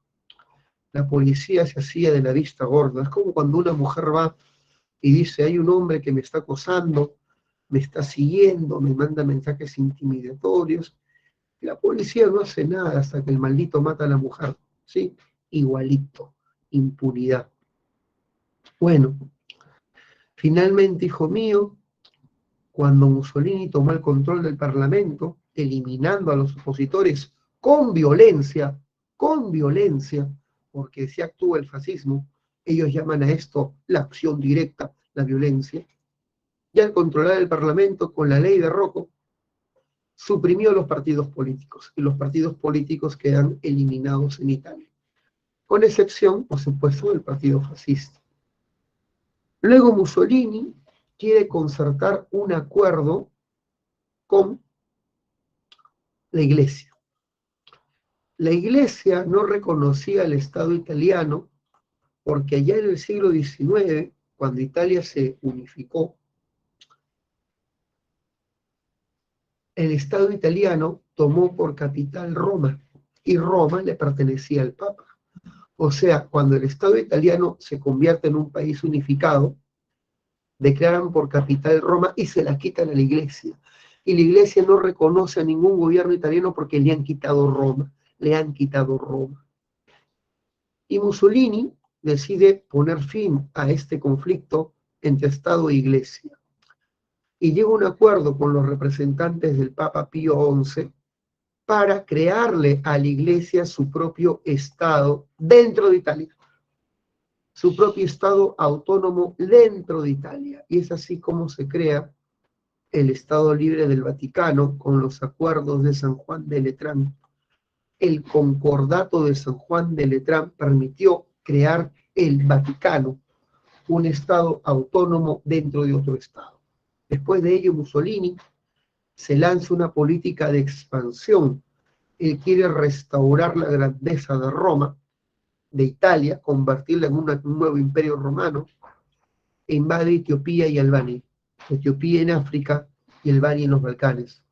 la policía se hacía de la vista gorda. Es como cuando una mujer va y dice, hay un hombre que me está acosando, me está siguiendo, me manda mensajes intimidatorios. La policía no hace nada hasta que el maldito mata a la mujer, ¿sí? Igualito, impunidad. Bueno, finalmente, hijo mío, cuando Mussolini tomó el control del Parlamento, eliminando a los opositores con violencia, porque si actúa el fascismo, ellos llaman a esto la acción directa, la violencia, y al controlar el Parlamento con la ley de Rocco, suprimió los partidos políticos, y los partidos políticos quedan eliminados en Italia, con excepción, por supuesto, del partido fascista. Luego Mussolini quiere concertar un acuerdo con la Iglesia. La Iglesia no reconocía al Estado italiano porque allá en el siglo XIX, cuando Italia se unificó, el Estado italiano tomó por capital Roma y Roma le pertenecía al Papa. O sea, cuando el Estado italiano se convierte en un país unificado, declaran por capital Roma y se la quitan a la Iglesia. Y la Iglesia no reconoce a ningún gobierno italiano porque le han quitado Roma, le han quitado Roma. Y Mussolini decide poner fin a este conflicto entre Estado e Iglesia. Y llega a un acuerdo con los representantes del Papa Pío XI para crearle a la Iglesia su propio Estado dentro de Italia. Su propio Estado autónomo dentro de Italia. Y es así como se crea el Estado Libre del Vaticano con los acuerdos de San Juan de Letrán. El Concordato de San Juan de Letrán permitió crear el Vaticano, un Estado autónomo dentro de otro Estado. Después de ello, Mussolini se lanza una política de expansión. Él quiere restaurar la grandeza de Roma, de Italia, convertirla en un nuevo imperio romano, e invade Etiopía y Albania. Etiopía en África y Albania en los Balcanes.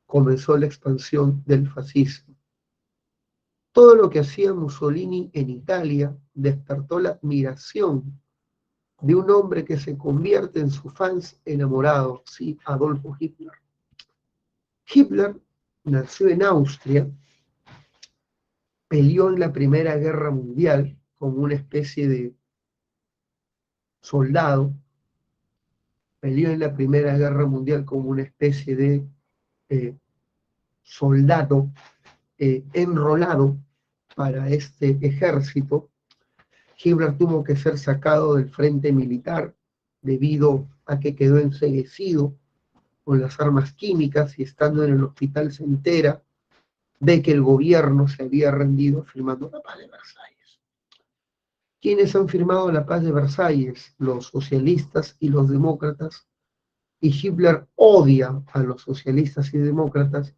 Comenzó la expansión del fascismo. Todo lo que hacía Mussolini en Italia despertó la admiración de un hombre que se convierte en su fans enamorado, sí, Adolfo Hitler. Hitler nació en Austria, peleó en la Primera Guerra Mundial como una especie de soldado, peleó en la Primera Guerra Mundial como una especie de soldado enrolado para este ejército. Hitler tuvo que ser sacado del frente militar debido a que quedó enceguecido con las armas químicas y estando en el hospital se entera de que el gobierno se había rendido firmando la paz de Versalles. ¿Quiénes han firmado la paz de Versalles? Los socialistas y los demócratas. Y Hitler odia a los socialistas y demócratas,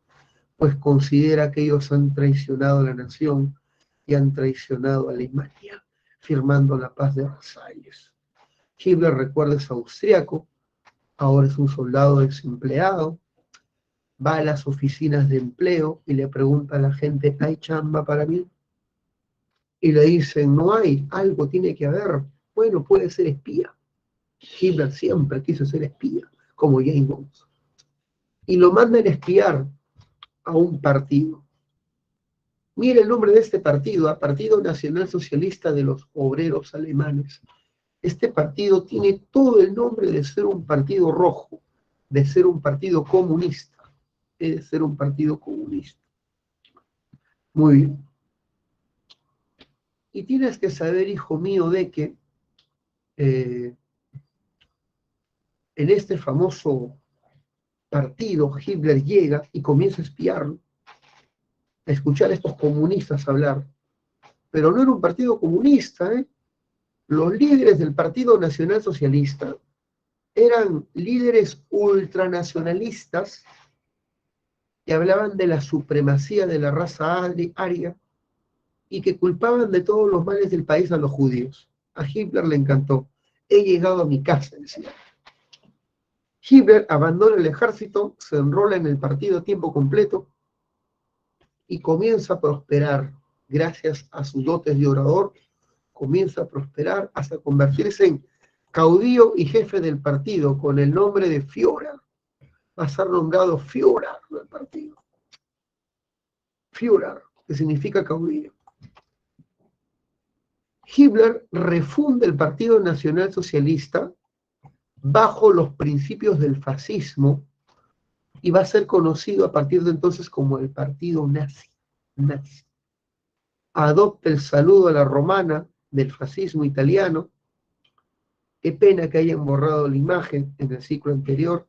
pues considera que ellos han traicionado a la nación y han traicionado a Alemania, firmando la paz de Versalles. Hitler, recuerda, es austriaco, ahora es un soldado desempleado, va a las oficinas de empleo y le pregunta a la gente, ¿hay chamba para mí? Y le dicen, no hay, algo tiene que haber. Bueno, puede ser espía. Hitler siempre quiso ser espía, como James Bond. Y lo mandan a espiar a un partido. Mire el nombre de este partido, Partido Nacional Socialista de los Obreros Alemanes. Este partido tiene todo el nombre de ser un partido rojo, de ser un partido comunista, de ser un partido comunista. Muy bien. Y tienes que saber, hijo mío, de que en este famoso partido Hitler llega y comienza a espiarlo, a escuchar a estos comunistas hablar. Pero no era un partido comunista, ¿eh? Los líderes del Partido Nacional Socialista eran líderes ultranacionalistas que hablaban de la supremacía de la raza aria y que culpaban de todos los males del país a los judíos. A Hitler le encantó. He llegado a mi casa, decía. Hitler abandona el ejército, se enrola en el partido a tiempo completo y comienza a prosperar. Gracias a sus dotes de orador, comienza a prosperar hasta convertirse en caudillo y jefe del partido con el nombre de Führer. Va a ser nombrado Führer del partido. Führer, que significa caudillo. Hitler refunda el Partido Nacional Socialista bajo los principios del fascismo y va a ser conocido a partir de entonces como el Partido Nazi. Adopta el saludo a la romana del fascismo italiano. Qué pena que hayan borrado la imagen. En el ciclo anterior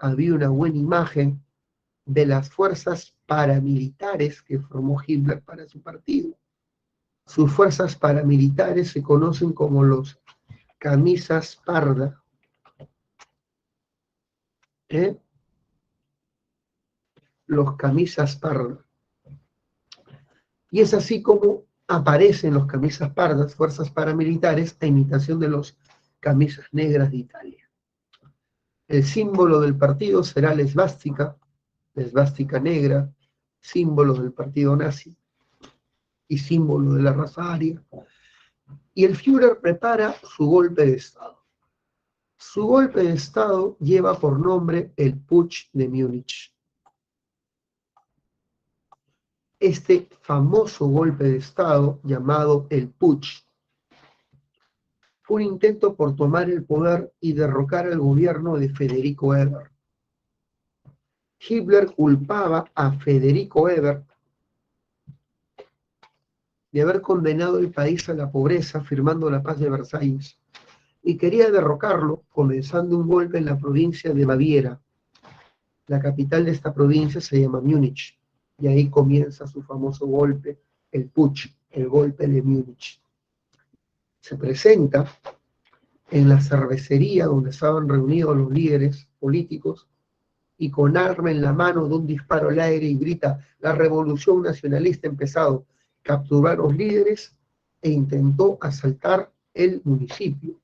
había una buena imagen de las fuerzas paramilitares que formó Hitler para su partido. Sus fuerzas paramilitares se conocen como los camisas parda. Los camisas parda. Y es así como aparecen los camisas pardas, fuerzas paramilitares, a imitación de los camisas negras de Italia. El símbolo del partido será la esvástica negra, símbolo del partido nazi y símbolo de la raza aria. Y el Führer prepara su golpe de Estado. Su golpe de Estado lleva por nombre el Putsch de Múnich. Este famoso golpe de Estado, llamado el Putsch, fue un intento por tomar el poder y derrocar al gobierno de Federico Ebert. Hitler culpaba a Federico Ebert de haber condenado el país a la pobreza firmando la paz de Versalles y quería derrocarlo comenzando un golpe en la provincia de Baviera. La capital de esta provincia se llama Múnich y ahí comienza su famoso golpe, el Putsch, el golpe de Múnich. Se presenta en la cervecería donde estaban reunidos los líderes políticos y con arma en la mano de un disparo al aire y grita: la revolución nacionalista ha empezado. Capturó a los líderes e intentó asaltar el municipio.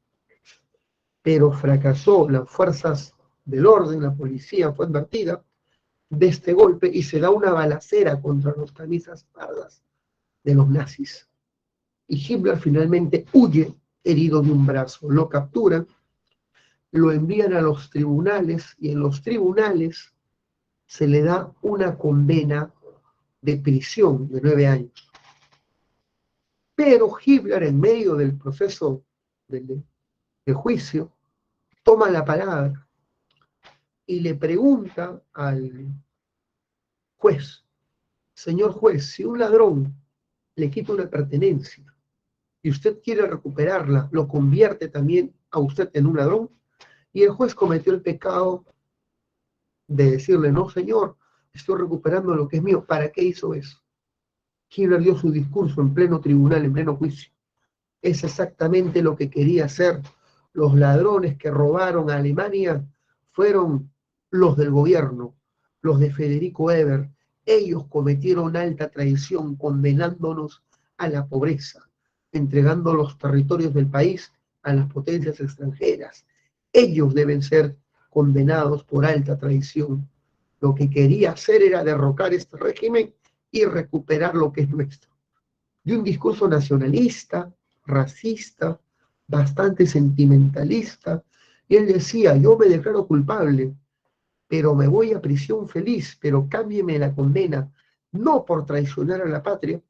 pero fracasó. Las fuerzas del orden, la policía fue advertida de este golpe y se da una balacera contra los camisas pardas de los nazis. Y Hitler finalmente huye herido de un brazo. Lo capturan, lo envían a los tribunales y en los tribunales se le da una condena de prisión de 9 años. Pero Hitler, en medio del proceso de juicio, toma la palabra y le pregunta al juez: señor juez, si un ladrón le quita una pertenencia y usted quiere recuperarla, ¿lo convierte también a usted en un ladrón? Y el juez cometió el pecado de decirle: no, señor, estoy recuperando lo que es mío. ¿Para qué hizo eso? Hitler dio su discurso en pleno tribunal, en pleno juicio. Es exactamente lo que quería hacer. Los ladrones que robaron a Alemania fueron los del gobierno, los de Federico Ebert. Ellos cometieron alta traición, condenándonos a la pobreza, entregando los territorios del país a las potencias extranjeras. Ellos deben ser condenados por alta traición. Lo que quería hacer era derrocar este régimen y recuperar lo que es nuestro. De un discurso nacionalista, racista, bastante sentimentalista, y él decía: yo me declaro culpable, pero me voy a prisión feliz, pero cámbieme la condena, no por traicionar a la patria,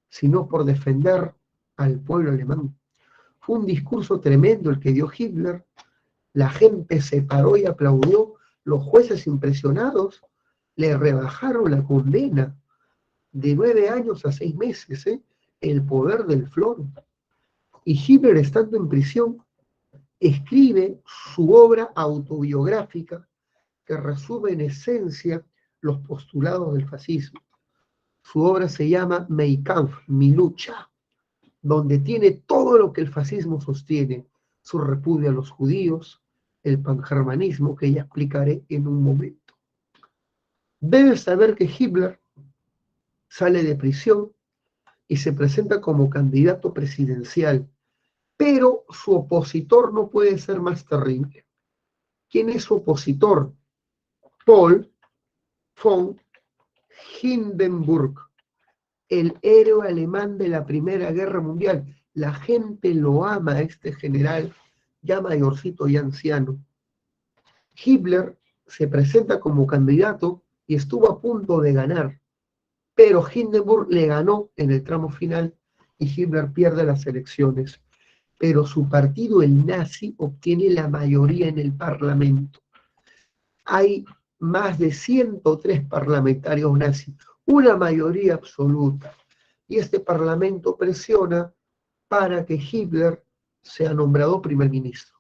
sino por defender al pueblo alemán. Fue un discurso tremendo el que dio Hitler, la gente se paró y aplaudió, los jueces impresionados le rebajaron la condena de 9 años a 6 meses, el poder del flor. Y Hitler, estando en prisión, escribe su obra autobiográfica que resume en esencia los postulados del fascismo. Su obra se llama Mein Kampf, mi lucha, donde tiene todo lo que el fascismo sostiene: su repudio a los judíos, el pangermanismo, que ya explicaré en un momento. Debes saber que Hitler sale de prisión y se presenta como candidato presidencial, pero su opositor no puede ser más terrible. ¿Quién es su opositor? Paul von Hindenburg, el héroe alemán de la Primera Guerra Mundial. La gente lo ama a este general, ya mayorcito y anciano. Hitler se presenta como candidato y estuvo a punto de ganar, pero Hindenburg le ganó en el tramo final y Hitler pierde las elecciones. Pero su partido, el nazi, obtiene la mayoría en el Parlamento. Hay más de 103 parlamentarios nazis, una mayoría absoluta. Y este Parlamento presiona para que Hitler sea nombrado primer ministro.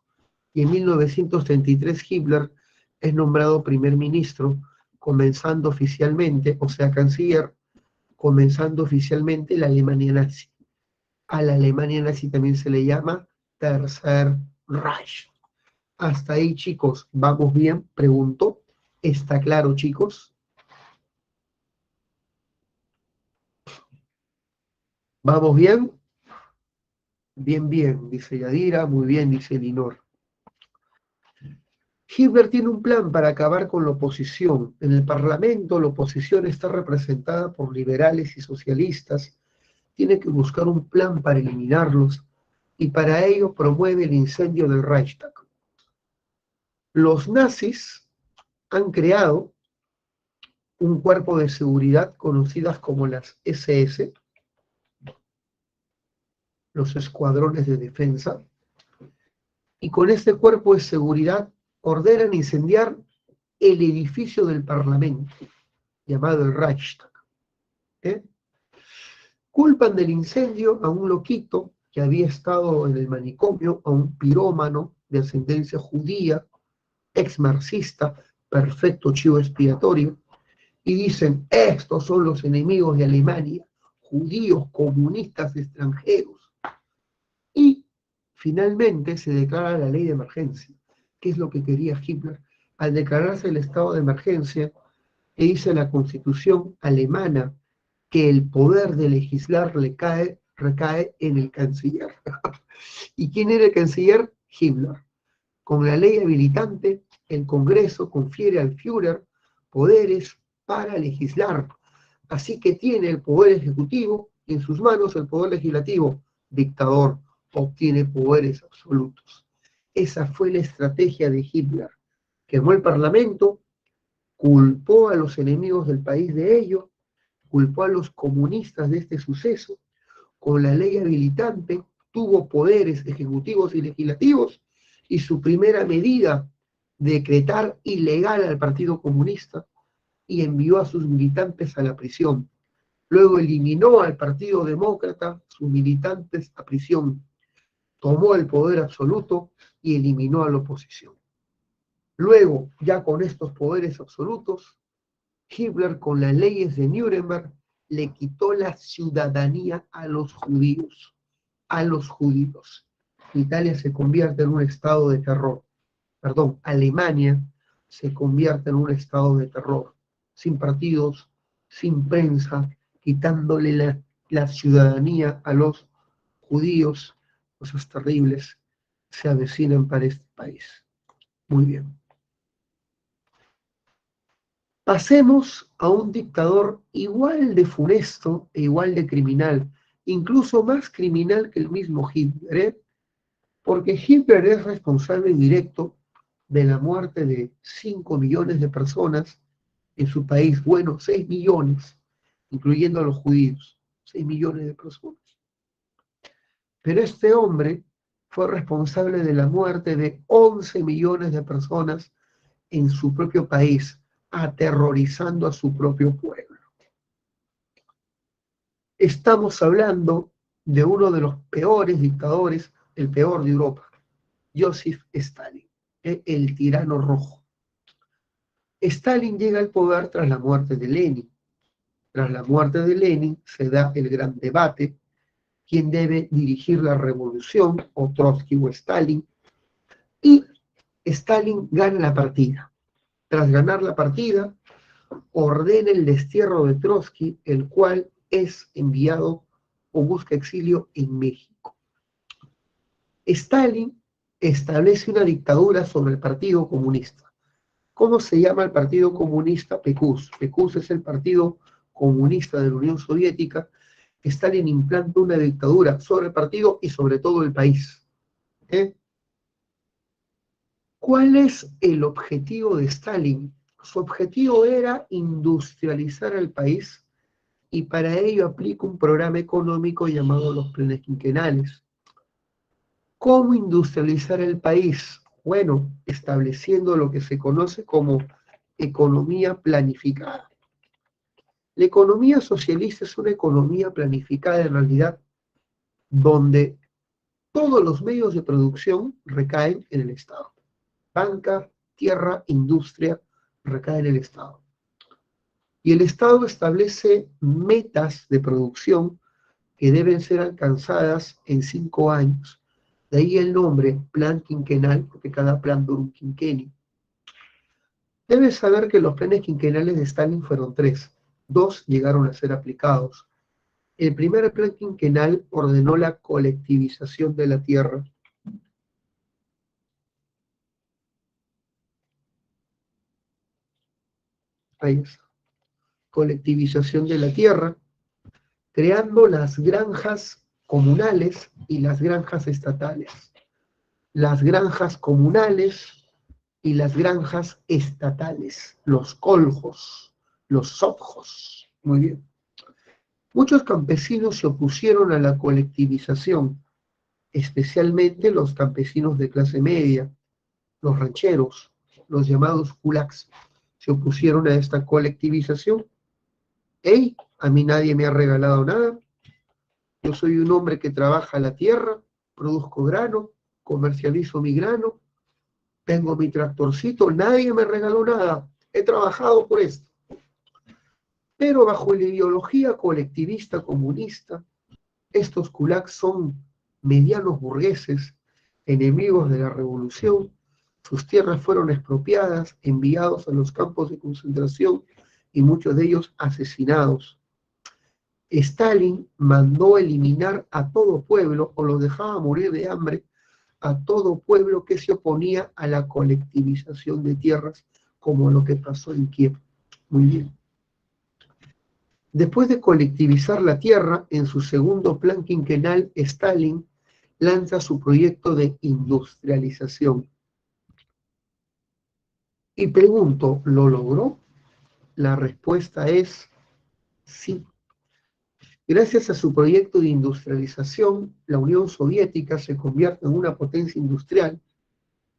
Y en 1933 Hitler es nombrado primer ministro, comenzando oficialmente, o sea, canciller, comenzando oficialmente la Alemania nazi. A la Alemania nazi también se le llama Tercer Reich. Hasta ahí, chicos, ¿vamos bien? Pregunto. ¿Está claro, chicos? ¿Vamos bien? Bien, bien, dice Yadira. Muy bien, dice Linor. Hitler tiene un plan para acabar con la oposición. En el Parlamento, la oposición está representada por liberales y socialistas. Tiene que buscar un plan para eliminarlos y para ello promueve el incendio del Reichstag. Los nazis han creado un cuerpo de seguridad conocidas como las SS, los escuadrones de defensa, y con este cuerpo de seguridad ordenan incendiar el edificio del Parlamento, llamado el Reichstag. ¿Eh? Culpan del incendio a un loquito que había estado en el manicomio, a un pirómano de ascendencia judía, ex marxista, perfecto chivo expiatorio, y dicen: estos son los enemigos de Alemania, judíos, comunistas, extranjeros. Y finalmente se declara la ley de emergencia. ¿Qué es lo que quería Hitler? Al declararse el estado de emergencia, que dice la Constitución alemana que el poder de legislar recae en el canciller. ¿Y quién era el canciller? Hitler. Con la ley habilitante, el Congreso confiere al Führer poderes para legislar. Así que tiene el poder ejecutivo y en sus manos el poder legislativo. Dictador, obtiene poderes absolutos. Esa fue la estrategia de Hitler. Quemó el Parlamento, culpó a los enemigos del país de ello, culpó a los comunistas de este suceso. Con la ley habilitante tuvo poderes ejecutivos y legislativos, y su primera medida, decretar ilegal al Partido Comunista, y envió a sus militantes a la prisión. Luego eliminó al Partido Demócrata, sus militantes a prisión. Tomó el poder absoluto y eliminó a la oposición. Luego, ya con estos poderes absolutos, Hitler, con las leyes de Nuremberg, le quitó la ciudadanía a los judíos. A los judíos. Italia se convierte en un estado de terror. Perdón, Alemania se convierte en un estado de terror. Sin partidos, sin prensa, quitándole la ciudadanía a los judíos. Cosas terribles se avecinan para este país. Muy bien. Pasemos a un dictador igual de funesto e igual de criminal, incluso más criminal que el mismo Hitler, ¿eh? Porque Hitler es responsable directo de la muerte de 5 millones de personas en su país, bueno, 6 millones, incluyendo a los judíos, 6 millones de personas. Pero este hombre fue responsable de la muerte de 11 millones de personas en su propio país, aterrorizando a su propio pueblo. Estamos hablando de uno de los peores dictadores, el peor de Europa, Joseph Stalin, el tirano rojo. Stalin llega al poder tras la muerte de Lenin. Tras la muerte de Lenin se da el gran debate: quién debe dirigir la revolución, o Trotsky o Stalin. Y Stalin gana la partida. Tras ganar la partida, ordena el destierro de Trotsky, el cual es enviado o busca exilio en México. Stalin establece una dictadura sobre el Partido Comunista. ¿Cómo se llama el Partido Comunista? PQS. PQS es el Partido Comunista de la Unión Soviética. Stalin implanta una dictadura sobre el partido y sobre todo el país. ¿Cuál es el objetivo de Stalin? Su objetivo era industrializar el país, y para ello aplica un programa económico llamado los planes quinquenales. ¿Cómo industrializar el país? Bueno, estableciendo lo que se conoce como economía planificada. La economía socialista es una economía planificada en realidad, donde todos los medios de producción recaen en el Estado. Banca, tierra, industria, recae en el Estado. Y el Estado establece metas de producción que deben ser alcanzadas en 5 años. De ahí el nombre, plan quinquenal, porque cada plan dura un quinquenio. Debes saber que los planes quinquenales de Stalin fueron 3. 2 llegaron a ser aplicados. El primer plan quinquenal ordenó la colectivización de la tierra. Ahí está. Colectivización de la tierra, creando las granjas comunales y las granjas estatales. Las granjas comunales y las granjas estatales, los koljos, los sovjos. Muy bien. Muchos campesinos se opusieron a la colectivización, especialmente los campesinos de clase media, los rancheros, los llamados kulaks, se opusieron a esta colectivización. ¡Ey! A mí nadie me ha regalado nada. Yo soy un hombre que trabaja la tierra, produzco grano, comercializo mi grano, tengo mi tractorcito, nadie me regaló nada. He trabajado por esto. Pero bajo la ideología colectivista comunista, estos kulaks son medianos burgueses, enemigos de la revolución. Sus tierras fueron expropiadas, enviados a los campos de concentración y muchos de ellos asesinados. Stalin mandó eliminar a todo pueblo o los dejaba morir de hambre a todo pueblo que se oponía a la colectivización de tierras, como lo que pasó en Kiev. Muy bien. Después de colectivizar la tierra, en su segundo plan quinquenal, Stalin lanza su proyecto de industrialización. Y pregunto, ¿lo logró? La respuesta es sí. Gracias a su proyecto de industrialización, la Unión Soviética se convierte en una potencia industrial.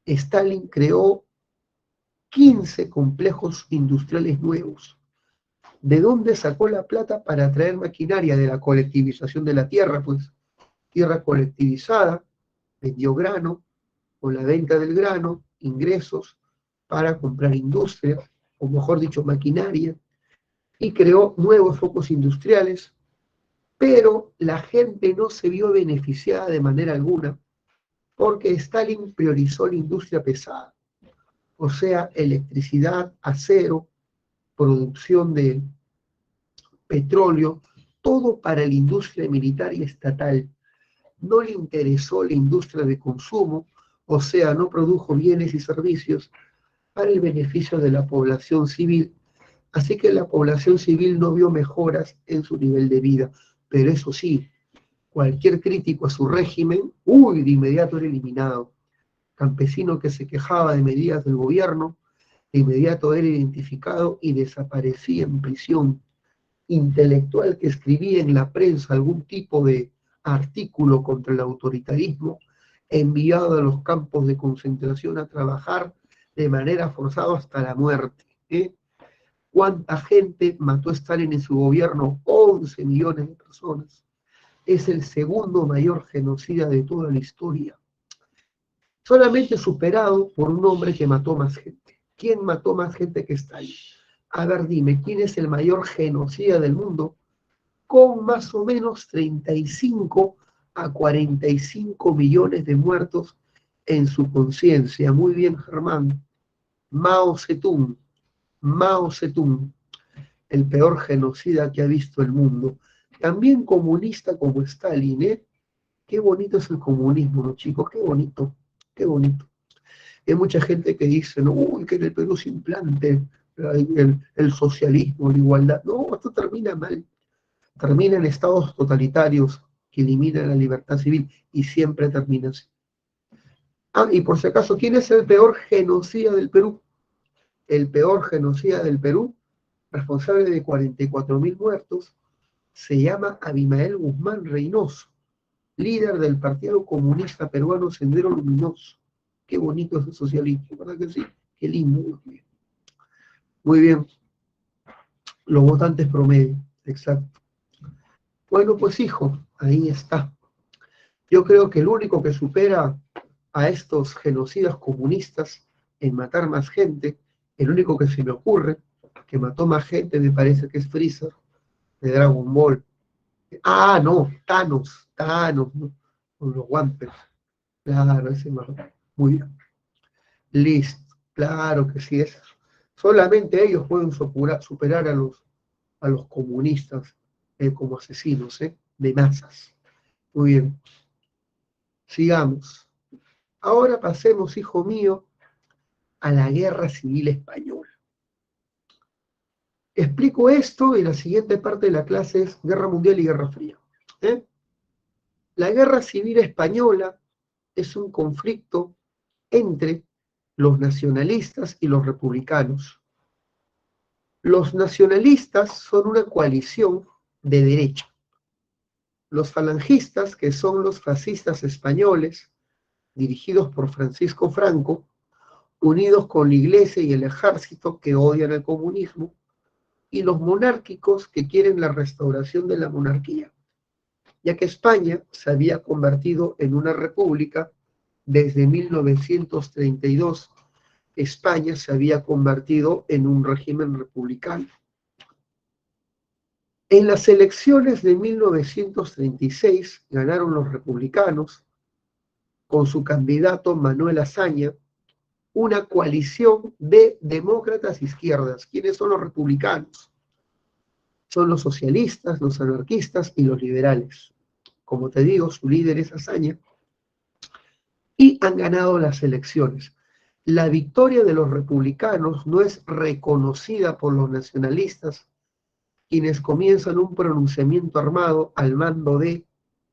Stalin creó 15 complejos industriales nuevos. ¿De dónde sacó la plata para traer maquinaria? De la colectivización de la tierra, pues tierra colectivizada, vendió grano, con la venta del grano, ingresos para comprar industria, o mejor dicho, maquinaria, y creó nuevos focos industriales, pero la gente no se vio beneficiada de manera alguna, porque Stalin priorizó la industria pesada, o sea, electricidad, acero, producción de petróleo, todo para la industria militar y estatal. No le interesó la industria de consumo, o sea, no produjo bienes y servicios para el beneficio de la población civil, así que la población civil no vio mejoras en su nivel de vida. Pero eso sí, cualquier crítico a su régimen, de inmediato era eliminado. Campesino que se quejaba de medidas del gobierno, de inmediato era identificado y desaparecía en prisión. Intelectual que escribía en la prensa algún tipo de artículo contra el autoritarismo, enviado a los campos de concentración a trabajar de manera forzada hasta la muerte. ¿Cuánta gente mató Stalin en su gobierno? 11 millones de personas. Es el segundo mayor genocida de toda la historia. Solamente superado por un hombre que mató más gente. ¿Quién mató más gente que Stalin? A ver, dime, ¿quién es el mayor genocida del mundo? Con más o menos 35 a 45 millones de muertos en su conciencia. Muy bien, Germán. Mao Zedong, Mao Zedong, el peor genocida que ha visto el mundo. También comunista como Stalin, ¿eh? Qué bonito es el comunismo, ¿no, chicos? Qué bonito, qué bonito. Hay mucha gente que dice, no, uy, que en el Perú se implante el socialismo, la igualdad. No, esto termina mal. Termina en estados totalitarios que eliminan la libertad civil y siempre termina así. Ah, y por si acaso, ¿quién es el peor genocida del Perú? El peor genocida del Perú, responsable de 44.000 muertos, se llama Abimael Guzmán Reynoso, líder del Partido Comunista Peruano Sendero Luminoso. Qué bonito es el socialismo, ¿verdad que sí? Qué lindo. Muy bien. Los votantes promedio, exacto. Bueno, pues hijo, ahí está. Yo creo que el único que supera a estos genocidas comunistas en matar más gente, el único que se me ocurre, que mató más gente, me parece que es Freezer, de Dragon Ball. Ah, no, Thanos, ¿no? Con los guantes. Claro, ese más. Muy bien. Listo, claro que sí es. Solamente ellos pueden superar a los comunistas como asesinos, de masas. Muy bien, sigamos. Ahora pasemos, hijo mío, a la Guerra Civil Española. Explico esto y la siguiente parte de la clase es Guerra Mundial y Guerra Fría. ¿eh? La Guerra Civil Española es un conflicto entre los nacionalistas y los republicanos. Los nacionalistas son una coalición de derecha. Los falangistas, que son los fascistas españoles, dirigidos por Francisco Franco, unidos con la iglesia y el ejército que odian el comunismo, y los monárquicos que quieren la restauración de la monarquía, ya que España se había convertido en una república desde 1932. España se había convertido en un régimen republicano. En las elecciones de 1936 ganaron los republicanos con su candidato Manuel Azaña, una coalición de demócratas izquierdas. ¿Quiénes son los republicanos? Son los socialistas, los anarquistas y los liberales. Como te digo, su líder es Azaña. y han ganado las elecciones. La victoria de los republicanos no es reconocida por los nacionalistas, quienes comienzan un pronunciamiento armado al mando de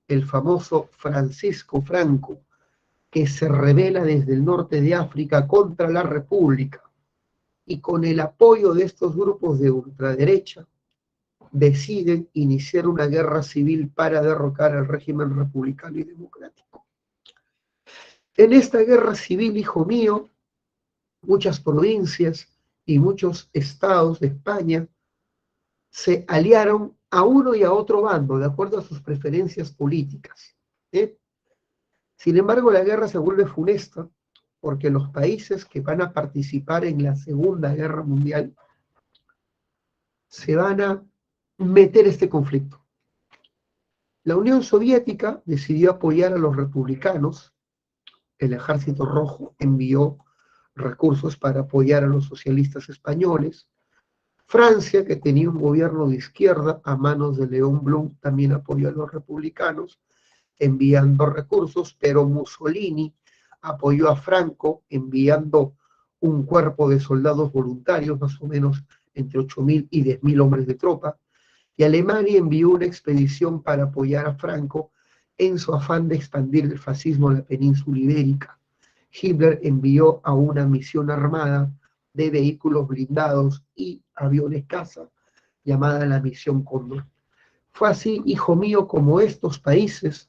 el famoso Francisco Franco, que se rebela desde el norte de África contra la República, y con el apoyo de estos grupos de ultraderecha deciden iniciar una guerra civil para derrocar al régimen republicano y democrático. En esta guerra civil, hijo mío, muchas provincias y muchos estados de España se aliaron a uno y a otro bando, de acuerdo a sus preferencias políticas. ¿Eh? Sin embargo, la guerra se vuelve funesta porque los países que van a participar en la Segunda Guerra Mundial se van a meter este conflicto. La Unión Soviética decidió apoyar a los republicanos, el Ejército Rojo envió recursos para apoyar a los socialistas españoles. Francia, que tenía un gobierno de izquierda a manos de León Blum, también apoyó a los republicanos, enviando recursos, pero Mussolini apoyó a Franco enviando un cuerpo de soldados voluntarios, más o menos entre 8.000 y 10.000 hombres de tropa, y Alemania envió una expedición para apoyar a Franco en su afán de expandir el fascismo en la península ibérica. Hitler envió a una misión armada de vehículos blindados y aviones caza, llamada la Misión Cóndor. Fue así, hijo mío, como estos países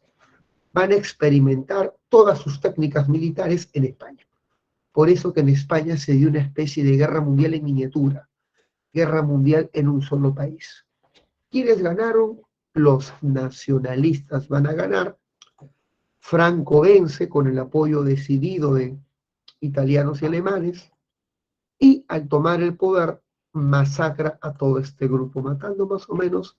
van a experimentar todas sus técnicas militares en España. Por eso que en España se dio una especie de guerra mundial en miniatura, guerra mundial en un solo país. ¿Quiénes ganaron? Los nacionalistas van a ganar. Franco vence con el apoyo decidido de italianos y alemanes, y al tomar el poder masacra a todo este grupo, matando más o menos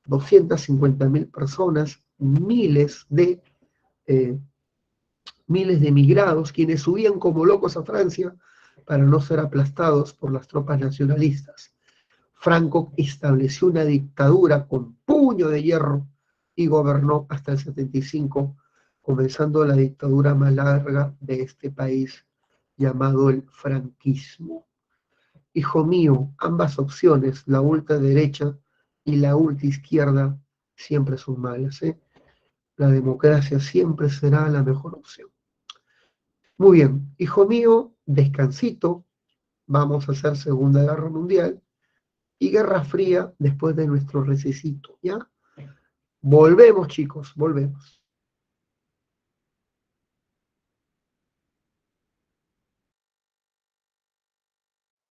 250.000 personas, miles de emigrados, quienes huían como locos a Francia para no ser aplastados por las tropas nacionalistas. Franco estableció una dictadura con puño de hierro y gobernó hasta el 75, comenzando la dictadura más larga de este país, llamado el franquismo. Hijo mío, ambas opciones, la ultraderecha y la ultraizquierda, siempre son malas, ¿eh? La democracia siempre será la mejor opción. Muy bien, hijo mío, descansito, vamos a hacer Segunda Guerra Mundial y Guerra Fría después de nuestro recesito, ¿ya? Volvemos, chicos, volvemos.